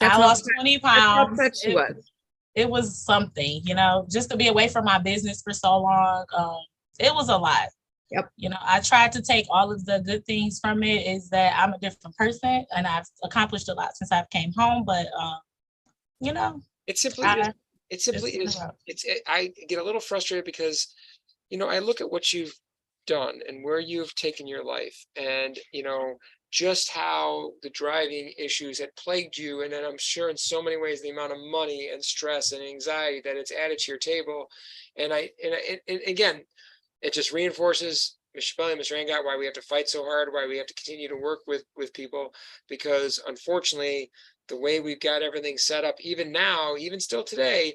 That's I how lost upset- 20 that's how pounds. upset she was. It was something, you know, just to be away from my business for so long. It was a lot. Yep. You know, I tried to take all of the good things from it, is that I'm a different person and I've accomplished a lot since I've came home. But you know, It simply I- is. It simply it's been is. rough. I get a little frustrated because, I look at what you've done and where you've taken your life, and just how the driving issues had plagued you, and then I'm sure in so many ways the amount of money and stress and anxiety that it's added to your table, and again, it just reinforces, Mr. Chappelle, Mr. Angot, why we have to fight so hard, why we have to continue to work with people, because unfortunately, the way we've got everything set up, even now, even still today,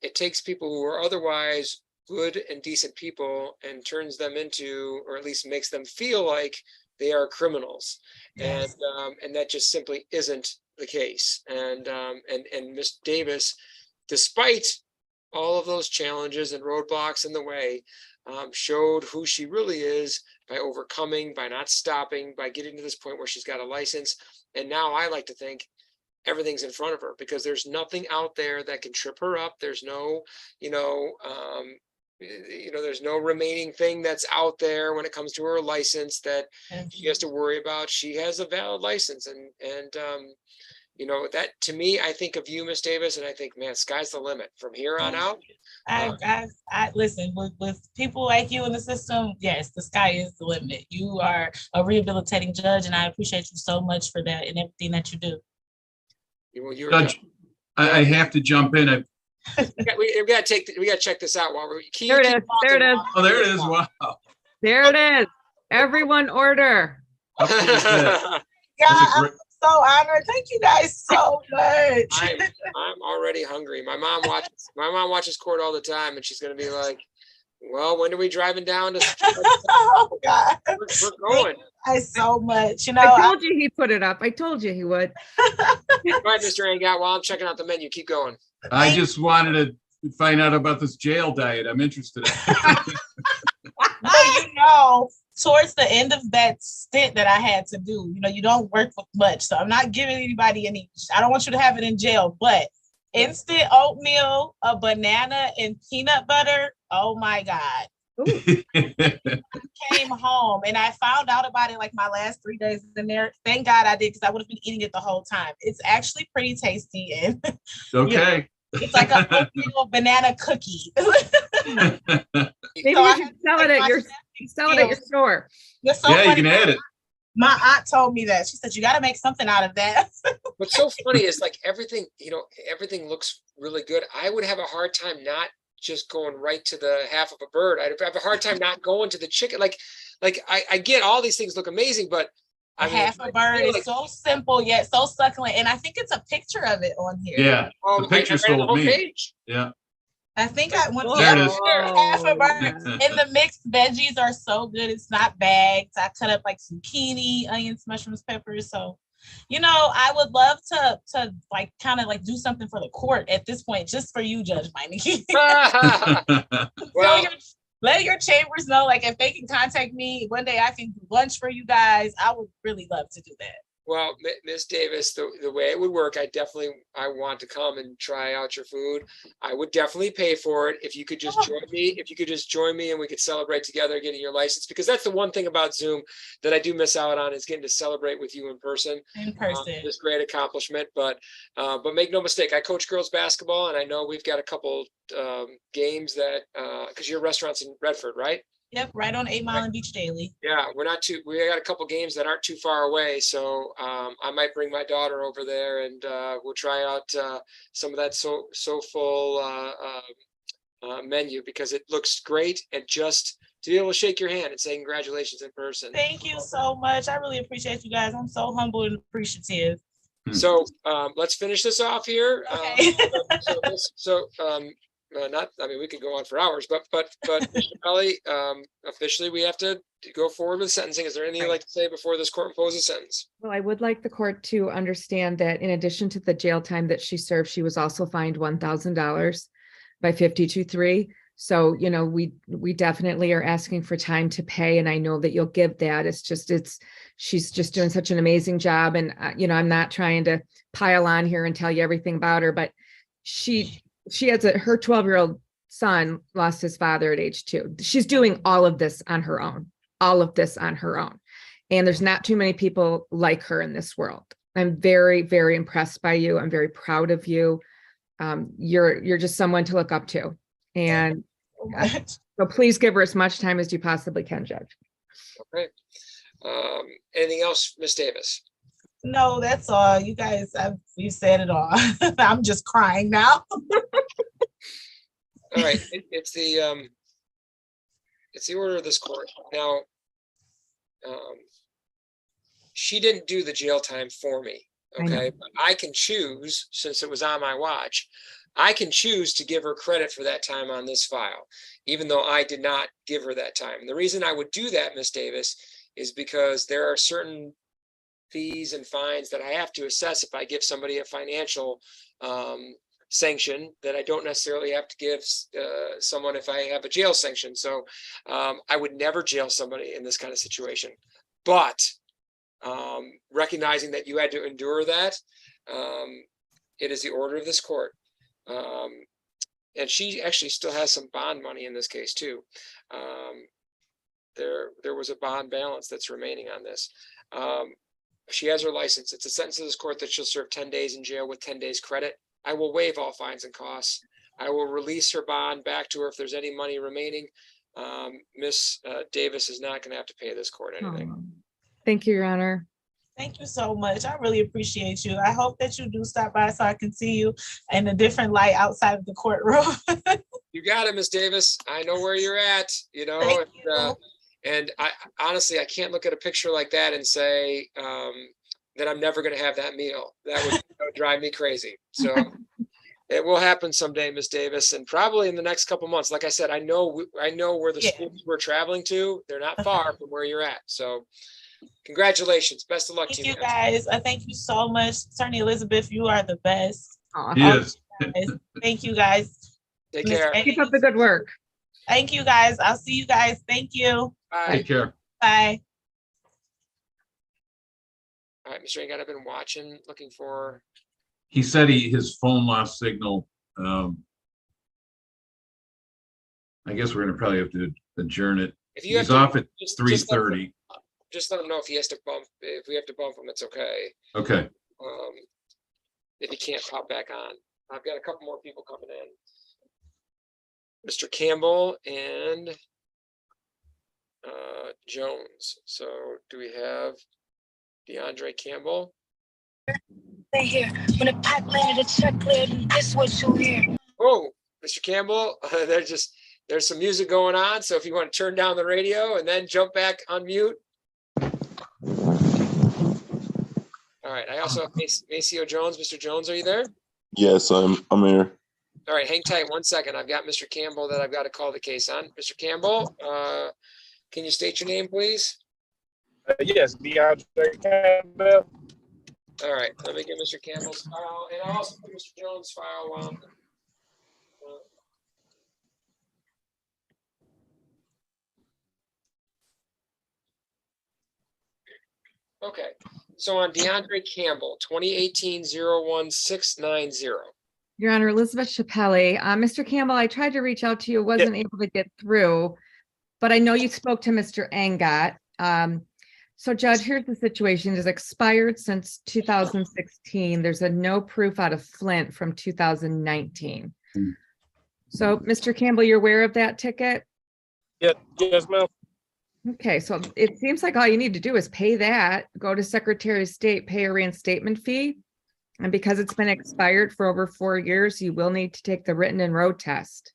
it takes people who are otherwise good and decent people and turns them into, or at least makes them feel like they are criminals. Yes. And that just simply isn't the case. And Miss Davis, despite all of those challenges and roadblocks in the way, showed who she really is by overcoming, by not stopping, by getting to this point where she's got a license. And now I like to think everything's in front of her, because there's nothing out there that can trip her up. There's no, there's no remaining thing that's out there when it comes to her license that she has to worry about. She has a valid license, and that, to me, I think of you, Miss Davis, and I think, man, sky's the limit from here on out. I listen, with people like you in the system, yes, the sky is the limit. You are a rehabilitating judge, and I appreciate you so much for that and everything that you do. Judge, I have to jump in. We got to check this out while we're. There it is. There it is. Oh, there it is. Wow. There it is. Everyone order. Up to his head. Yeah, That's a I'm great- so honored. Thank you guys so much. I'm already hungry. My mom watches court all the time, and she's gonna be like, "Well, when are we driving down to?" Oh God, we're going. I so much. You know, I told you he'd put it up. I told you he would. Go ahead, Mr. Angat. While I'm checking out the menu, keep going. I just wanted to find out about this jail diet. I'm interested. Well, towards the end of that stint that I had to do, you don't work with much. So I'm not giving anybody any, I don't want you to have it in jail, but instant oatmeal, a banana, and peanut butter. Oh my God. Came home and I found out about it like my last 3 days in there. Thank God I did, because I would have been eating it the whole time. It's actually pretty tasty, and Okay. it's like a oatmeal banana cookie. Maybe you should sell it at your store. You're so Yeah, you funny. can add it. My aunt told me that. She said, you got to make something out of that. What's so funny is like everything looks really good. I would have a hard time not just going right to the half of a bird. I'd have a hard time not going to the chicken. Like I get all these things look amazing, but I mean, Half a bird is so simple yet so succulent. And I think it's a picture of it on here. Yeah. The picture sold me. Yeah. I think I went There it is. half a bird. And the mixed veggies are so good. It's not bagged. I cut up like zucchini, onions, mushrooms, peppers. So, I would love to like kind of like do something for the court at this point, just for you, Judge Meineke. Well, let your chambers know, like, if they can contact me one day, I can do lunch for you guys. I would really love to do that. Well, Ms. Davis, the way it would work, I want to come and try out your food. I would definitely pay for it if you could just join me and we could celebrate together getting your license, because that's the one thing about Zoom that I do miss out on, is getting to celebrate with you in person. This great accomplishment, but make no mistake, I coach girls basketball, and I know we've got a couple games that because your restaurant's in Redford, right? Yep, right on 8 Mile and Beach Daily. Yeah, we got a couple games that aren't too far away. So I might bring my daughter over there, and we'll try out some of that full menu, because it looks great. And just to be able to shake your hand and say congratulations in person. Thank you so much. I really appreciate you guys. I'm so humble and appreciative. So let's finish this off here. Okay. We could go on for hours, but Mr. Pelly, officially we have to go forward with sentencing. Is there anything you'd like to say before this court imposes sentence? Well, I would like the court to understand that in addition to the jail time that she served, she was also fined $1,000 by 52-3. So, you know, we definitely are asking for time to pay, and I know that you'll give that. She's just doing such an amazing job. And, you know, I'm not trying to pile on here and tell you everything about her, but she has her 12-year-old son lost his father at age 2. She's doing all of this on her own, And there's not too many people like her in this world. I'm very, very impressed by you. I'm very proud of you. You're just someone to look up to. And so please give her as much time as you possibly can, Judge. Okay. Anything else, Ms. Davis? No, that's all. You guys, you said it all. I'm just crying now. All right, it's the order of this court. Now, she didn't do the jail time for me, okay? But I can choose, since it was on my watch, I can choose to give her credit for that time on this file, even though I did not give her that time. And the reason I would do that, Ms. Davis, is because there are certain fees and fines that I have to assess if I give somebody a financial sanction that I don't necessarily have to give someone if I have a jail sanction. So I would never jail somebody in this kind of situation. But recognizing that you had to endure that, it is the order of this court. And she actually still has some bond money in this case too. There was a bond balance that's remaining on this. She has her license. It's a sentence of this court that she'll serve 10 days in jail with 10 days credit. I will waive all fines and costs. I will release her bond back to her if there's any money remaining. Miss Davis is not going to have to pay this court anything. Thank you, Your Honor. Thank you so much. I really appreciate you. I hope that you do stop by so I can see you in a different light outside of the courtroom. You got it, Miss Davis. I know where you're at, you know, and I honestly, I can't look at a picture like that and say that I'm never going to have that meal. That would drive me crazy. So it will happen someday, Miss Davis, and probably in the next couple months. Like I said, I know where the schools we're traveling to. They're not far from where you're at. So congratulations. Best of luck to you guys. Thank you so much. Attorney Elizabeth, you are the best. Yes. Thank you guys. Take care. Keep up the good work. Thank you guys. I'll see you guys. Thank you. Bye. Take care. Bye. All right, Mr. Angott, I've been watching, looking for. He said his phone lost signal. I guess we're gonna probably have to adjourn it. If you He's have to, off at 3:30. Just let him know if he has to bump. If we have to bump him, it's okay. Okay. If he can't pop back on, I've got a couple more people coming in. Mr. Campbell and Jones. So do we have DeAndre Campbell? They hear when the pipe landed, the check cleared, and this what you hear. Oh, Mr. Campbell, there's some music going on. So if you want to turn down the radio and then jump back on mute. All right. I also have Maceo Jones. Mr. Jones, are you there? Yes, I'm here. All right, hang tight 1 second. I've got Mr. Campbell that I've got to call the case on. Mr. Campbell, can you state your name, please? Yes, DeAndre Campbell. All right, let me get Mr. Campbell's file, and I'll also put Mr. Jones' file. Okay, so on DeAndre Campbell, 2018-01690. Your Honor, Elizabeth Chappelle. Mr. Campbell, I tried to reach out to you, wasn't able to get through, but I know you spoke to Mr. Angott. So Judge, here's the situation. It's expired since 2016. There's a no proof out of Flint from 2019. So Mr. Campbell, you're aware of that ticket? Yes, ma'am. Okay, so it seems like all you need to do is pay that, go to Secretary of State, pay a reinstatement fee. And because it's been expired for over 4 years, you will need to take the written and road test.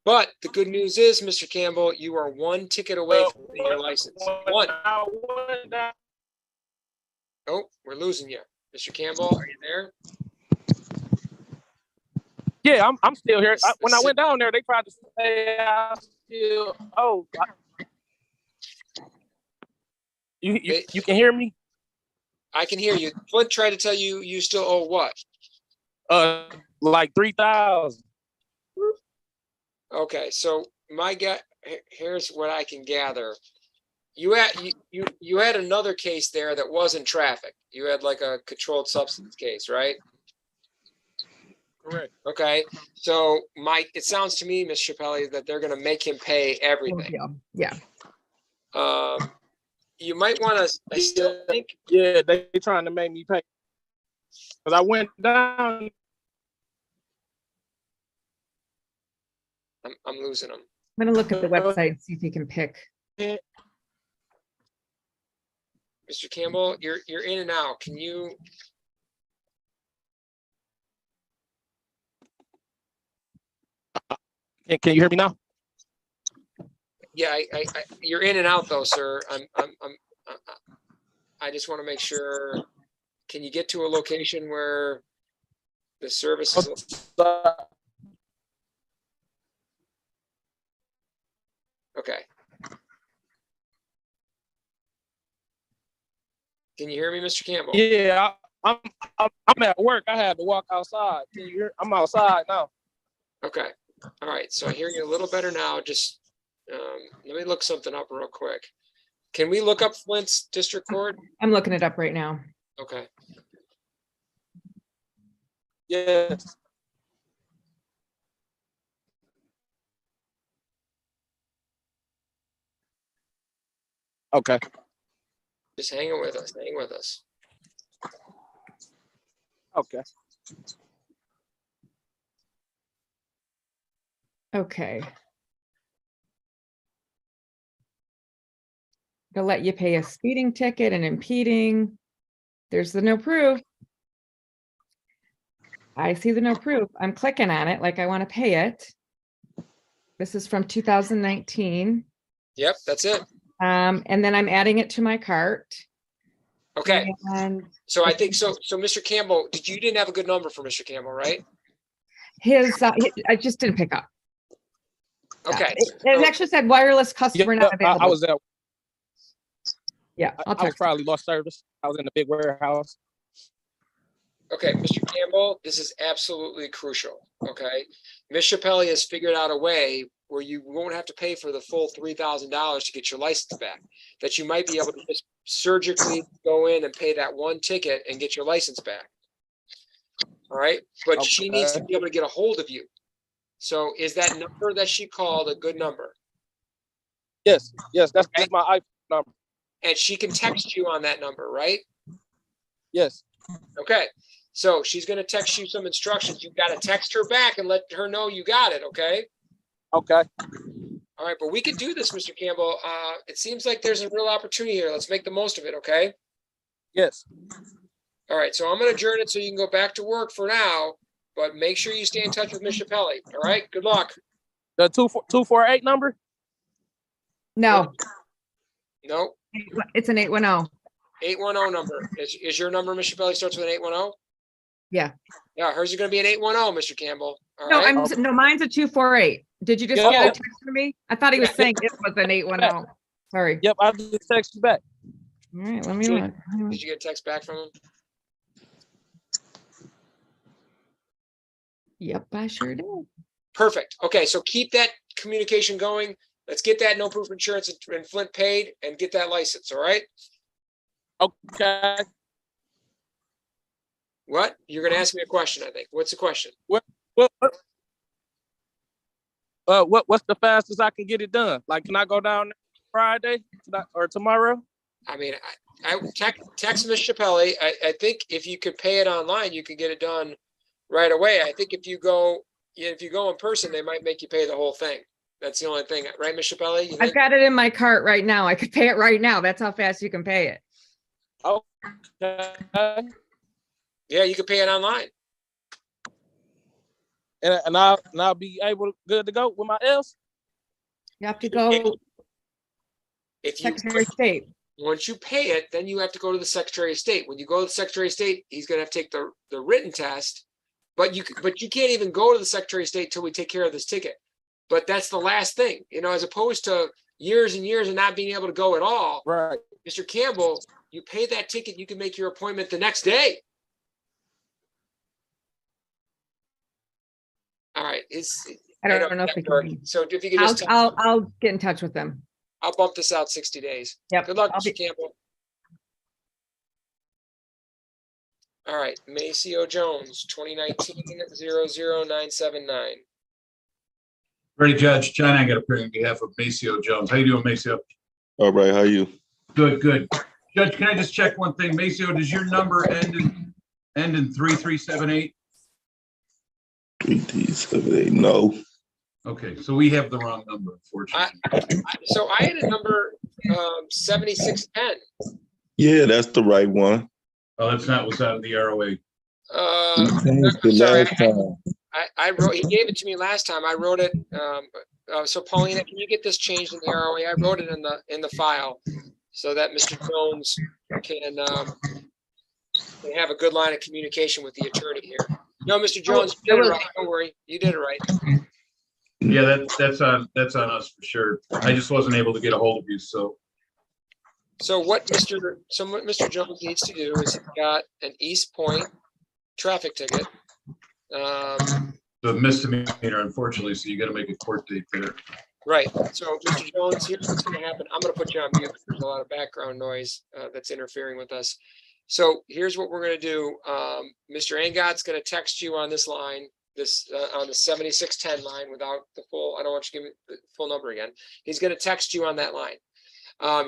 But the good news is, Mr. Campbell, you are one ticket away from getting your license. One. Oh, we're losing you. Mr. Campbell, are you there? Yeah, I'm still here. When I went down there, they tried to say I still. Oh, you can hear me? I can hear you. Flint tried to tell you you still owe what? Like 3,000. Okay, so here's what I can gather. You had another case there that wasn't traffic. You had like a controlled substance case, right? Correct. Okay, so it sounds to me, Ms. Chappelle, that they're gonna make him pay everything. Yeah. You might wanna, I still think, Yeah, they trying to make me pay. Cause I went down. I'm losing them. I'm gonna look at the website and see if he can pick. Mr. Campbell, you're in and out. Can you? Can you hear me now? Yeah, you're in and out though, sir. I just want to make sure. Can you get to a location where the service is? Okay. Can you hear me, Mr. Campbell? Yeah, I'm at work. I had to walk outside. Can you hear? I'm outside now. Okay. All right. So I hear you a little better now. Just let me look something up real quick. Can we look up Flint's district court? I'm looking it up right now. Okay. Yes. Okay. Just hanging with us. Hang with us. Okay. Okay. They'll let you pay a speeding ticket and impeding. There's the no proof. I see the no proof. I'm clicking on it like I want to pay it. This is from 2019. Yep, that's it. And then I'm adding it to my cart. Okay. And so I think so. So Mr. Campbell, you didn't have a good number for Mr. Campbell, right? I just didn't pick up. Okay. It actually said wireless customer not available. I was at. Yeah, I was probably lost service. I was in the big warehouse. Okay, Mr. Campbell, this is absolutely crucial. Okay, Ms. Chappelle has figured out a way where you won't have to pay for the full $3,000 to get your license back. That you might be able to just surgically go in and pay that one ticket and get your license back. All right, but she needs to be able to get a hold of you. So is that number that she called a good number? Yes, that's my iPhone number. And she can text you on that number, right? Yes. Okay. So she's going to text you some instructions. You've got to text her back and let her know you got it. Okay. Okay. All right. But we could do this, Mr. Campbell. It seems like there's a real opportunity here. Let's make the most of it. Okay. Yes. All right. So I'm going to adjourn it so you can go back to work for now, but make sure you stay in touch with Ms. Chappelle. All right. Good luck. The 248 number? No. No. It's an 810. 810 number. Is your number, Ms. Chappelle, starts with an 810? Yeah. Yeah. Hers is going to be an 810, Mr. Campbell. All No, right. no, mine's a 248. Did you just get a text from me? I thought he was saying it was an 810. Sorry. Yep, I just texted you back. All right, let me look. Did you get a text back from him? Yep, I sure did. Perfect. Okay, so keep that communication going. Let's get that no proof insurance in Flint paid and get that license. All right. Okay. What? You're going to ask me a question, I think. What's the question? What's the fastest I can get it done? Like, can I go down Friday or tomorrow? I mean, I text Ms. Chappelle. I think if you could pay it online, you could get it done right away. I think if you go in person, they might make you pay the whole thing. That's the only thing, right, Ms. Chappelle? I've got it in my cart right now. I could pay it right now. That's how fast you can pay it. Okay. Yeah, you could pay it online. And I'll be good to go with my else. You have to go. Secretary of State. Once you pay it, then you have to go to the Secretary of State. When you go to the Secretary of State, he's going to have to take the written test. But you can't even go to the Secretary of State till we take care of this ticket. But that's the last thing, as opposed to years and years of not being able to go at all. Right. Mr. Campbell, you pay that ticket, you can make your appointment the next day. All right. I don't know if we can. So if you could just, I'll get in touch with them. I'll bump this out 60 days. Yep. Good luck, I'll Mr. Campbell. All right, Maceo Jones, 2019-00979. Ready, Judge. John, I got a prayer on behalf of Maceo Jones. How you doing, Maceo? All right, how you? Good, good. Judge, can I just check one thing? Maceo, does your number end in 3378? 3378, no. Okay, so we have the wrong number, unfortunately. So I had a number 7610. Yeah, that's the right one. Oh, that's not what's on the ROA. You changed I'm it sorry, last time. I wrote, he gave it to me last time. I wrote it. So Paulina, can you get this changed in the ROA? I wrote it in the file so that Mr. Jones can have a good line of communication with the attorney here. No, Mr. Jones, you did it right. Don't worry. You did it right. Yeah, that's on us for sure. I just wasn't able to get a hold of you, so. So what Mr. Jones needs to do is he's got an East Point traffic ticket. The misdemeanor, unfortunately, so you got to make a court date there. Right. So, Mr. Jones, here's what's going to happen. I'm going to put you on mute. There's a lot of background noise that's interfering with us. So here's what we're going to do. Mr. Angot's going to text you on this line, on the 7610 line without the full, I don't want you to give me the full number again. He's going to text you on that line.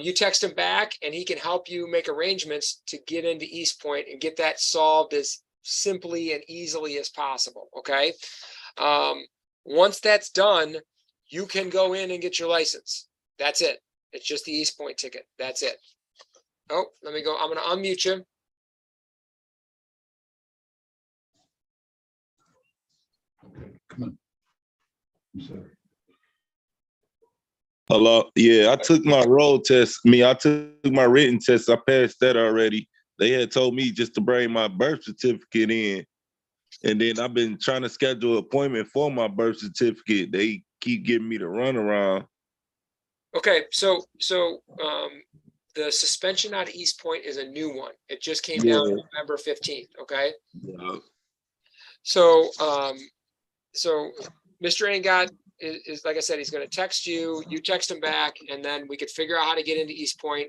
You text him back and he can help you make arrangements to get into East Point and get that solved as simply and easily as possible. Okay. Once that's done, you can go in and get your license. That's it. It's just the East Point ticket. That's it. Oh, let me go. I'm going to unmute you. Come on. I'm sorry. Hello. Yeah, I took my road test. I took my written test. I passed that already. They had told me just to bring my birth certificate in. And then I've been trying to schedule an appointment for my birth certificate. They keep giving me the runaround. Okay, so the suspension out of East Point is a new one. It just came down November 15th. Okay. Yeah. So Mr. Angot is like I said, he's going to text you. You text him back, and then we could figure out how to get into East Point.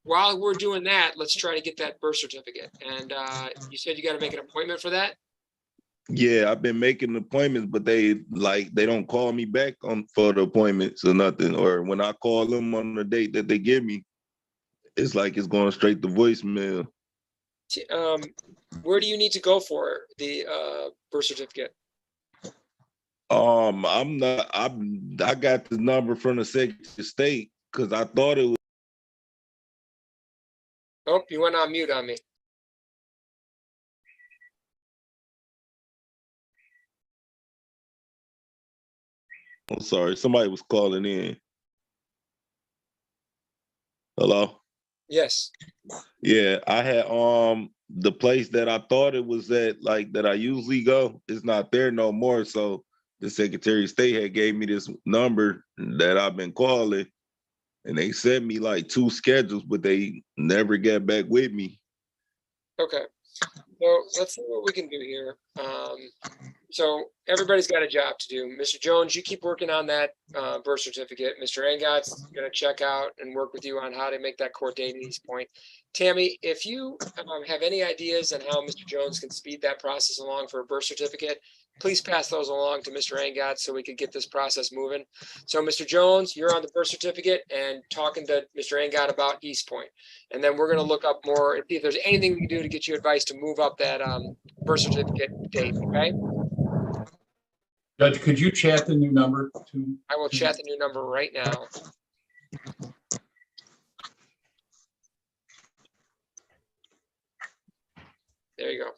While we're doing that, let's try to get that birth certificate. And you said you got to make an appointment for that? Yeah, I've been making appointments, but they don't call me back for the appointments or nothing. Or when I call them on the date that they give me, it's like it's going straight to voicemail. Where do you need to go for the birth certificate? I got the number from the Secretary of State because I thought it was. Oh, you went on mute on me. I'm sorry, somebody was calling in. Hello? Yes. Yeah, I had the place that I thought it was at, like that I usually go, it's not there no more. So the Secretary of State had gave me this number that I've been calling, and they sent me like 2 schedules, but they never got back with me. Okay. So let's see what we can do here. So everybody's got a job to do. Mr. Jones, you keep working on that birth certificate. Mr. Angot's going to check out and work with you on how to make that court date at East Point. Tammy, if you have any ideas on how Mr. Jones can speed that process along for a birth certificate, please pass those along to Mr. Angot so we can get this process moving. So Mr. Jones, you're on the birth certificate and talking to Mr. Angot about East Point. And then we're going to look up more and see if there's anything we can do to get you advice to move up that birth certificate date, okay? Judge, could you chat the new number to? I will chat the new number right now. There you go.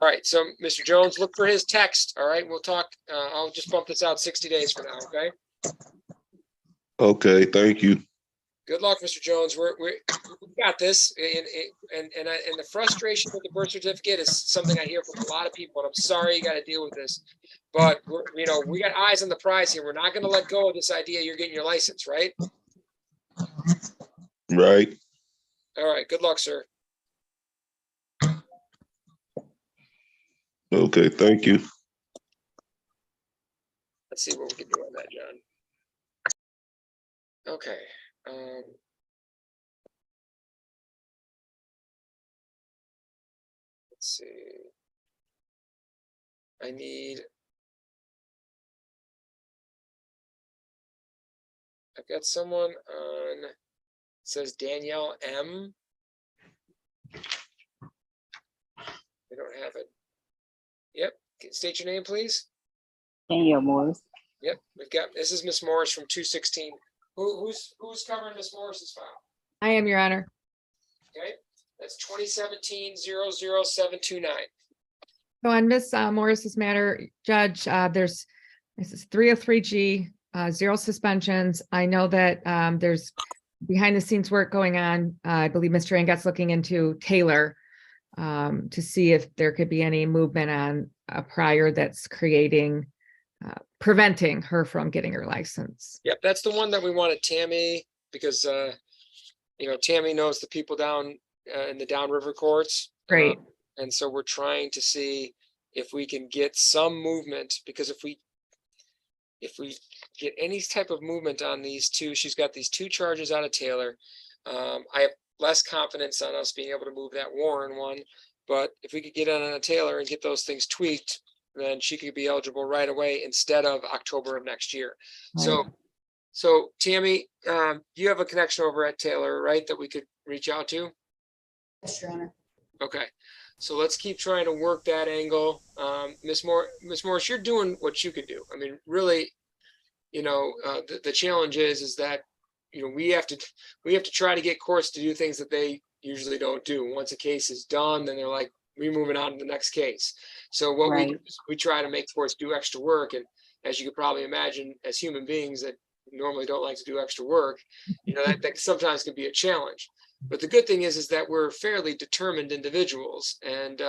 All right, so Mr. Jones, look for his text. All right, we'll talk. I'll just bump this out 60 days from now, okay? Okay, thank you. Good luck, Mr. Jones. We got this. And the frustration with the birth certificate is something I hear from a lot of people, and I'm sorry you got to deal with this. But we got eyes on the prize here. We're not going to let go of this idea you're getting your license, right? Right. All right. Good luck, sir. Okay, thank you. Let's see what we can do on that, John. Okay. Let's see. I need. I've got someone on. It says Danielle M. We don't have it. Yep. State your name, please. Danielle Morris. Yep. We've got. This is Miss Morris from 216. Who's covering Miss Morris's file? I am, Your Honor. Okay. That's 2017-00729. So on Miss Morris's matter, Judge, this is 303G, 0 suspensions. I know that there's behind the scenes work going on. I believe Mr. Angat's looking into Taylor to see if there could be any movement on a prior that's preventing her from getting her license. Yep, that's the one that we wanted Tammy, because Tammy knows the people down in the downriver courts. Great. And so we're trying to see if we can get some movement, because if we get any type of movement on these two, she's got these 2 charges out of Taylor. I have less confidence on us being able to move that Warren one, but if we could get on a Taylor and get those things tweaked, then she could be eligible right away instead of October of next year. Right. So Tammy, you have a connection over at Taylor, right, that we could reach out to? Yes, Your Honor. Okay, so let's keep trying to work that angle. Miss Morris, you're doing what you can do. I mean, really, the challenge is that we have to try to get courts to do things that they usually don't do. Once a case is done, then they're like, we're moving on to the next case. So what we do is we try to make courts do extra work, and as you could probably imagine, as human beings that normally don't like to do extra work, that sometimes can be a challenge. But the good thing is that we're fairly determined individuals, and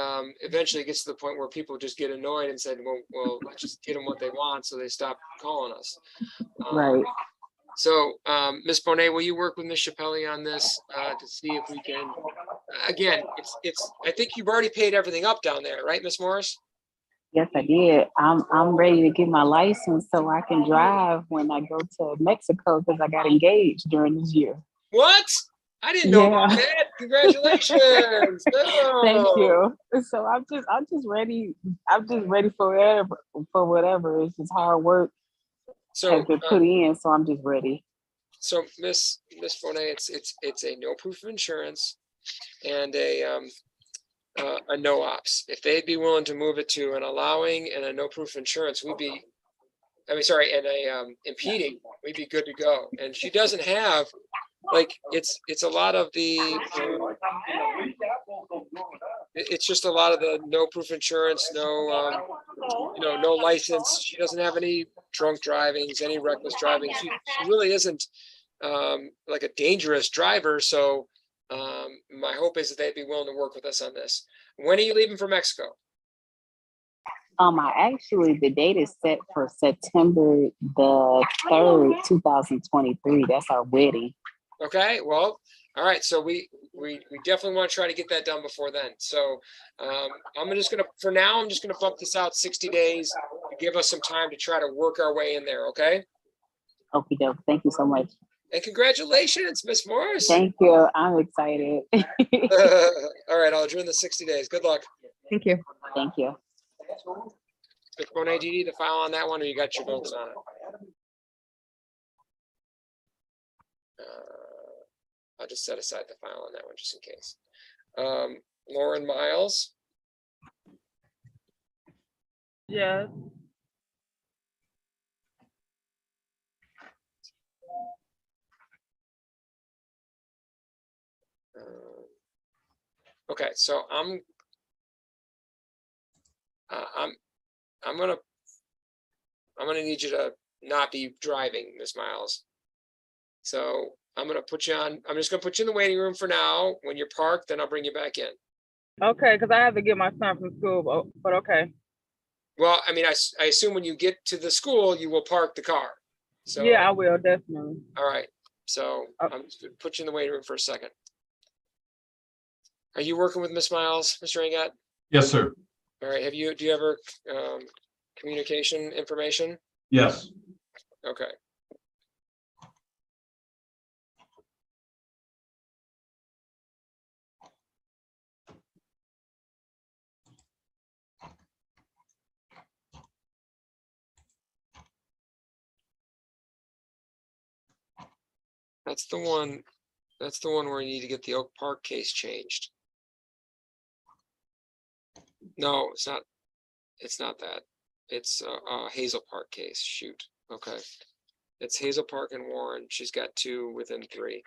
eventually it gets to the point where people just get annoyed and said, well, let's just get them what they want, so they stop calling us. Right. So, Ms. Bonet, will you work with Ms. Chappelle on this to see if we can? Again, it's. I think you've already paid everything up down there, right, Ms. Morris? Yes, I did. I'm ready to get my license so I can drive when I go to Mexico, because I got engaged during this year. What? I didn't know about that. Congratulations. Thank you. So I'm just ready. I'm just ready for whatever. It's just hard work. So has been put in, so I'm just ready. So Miss Bonet, it's a no proof of insurance and a no ops. If they'd be willing to move it to an allowing and a no proof of insurance, and a impeding, we'd be good to go. And she doesn't have, it's a lot of the it's just a lot of the no proof insurance, no license. She doesn't have any drunk drivings, any reckless driving. She really isn't like a dangerous driver. So my hope is that they'd be willing to work with us on this. When are you leaving for Mexico? The date is set for September the 3rd, 2023. That's our wedding. Okay, well, all right. So we definitely want to try to get that done before then. So I'm just gonna bump this out 60 days to give us some time to try to work our way in there. Okay. Okay, doke. Thank you so much. And congratulations, Miss Morris. Thank you. I'm excited. All right, I'll adjourn the 60 days. Good luck. Thank you. Thank you. Ms. Bonet, do you need the file on that one, or you got your notes on it? I'll just set aside the file on that one just in case. Lauren Miles. Yes. Okay, so I'm gonna need you to not be driving, Miss Miles. So I'm just gonna put you in the waiting room for now. When you're parked, then I'll bring you back in. Okay, because I have to get my son from school, but okay. Well, I mean, I assume when you get to the school, you will park the car. So yeah, I will definitely. All right. So I'm just gonna put you in the waiting room for a second. Are you working with Miss Miles, Mr. Angat? Yes, sir. All right, do you have her communication information? Yes. Okay. That's the one where you need to get the Oak Park case changed. No, it's not. It's not that. It's Hazel Park case. Shoot. Okay. It's Hazel Park and Warren. She's got 2 within 3.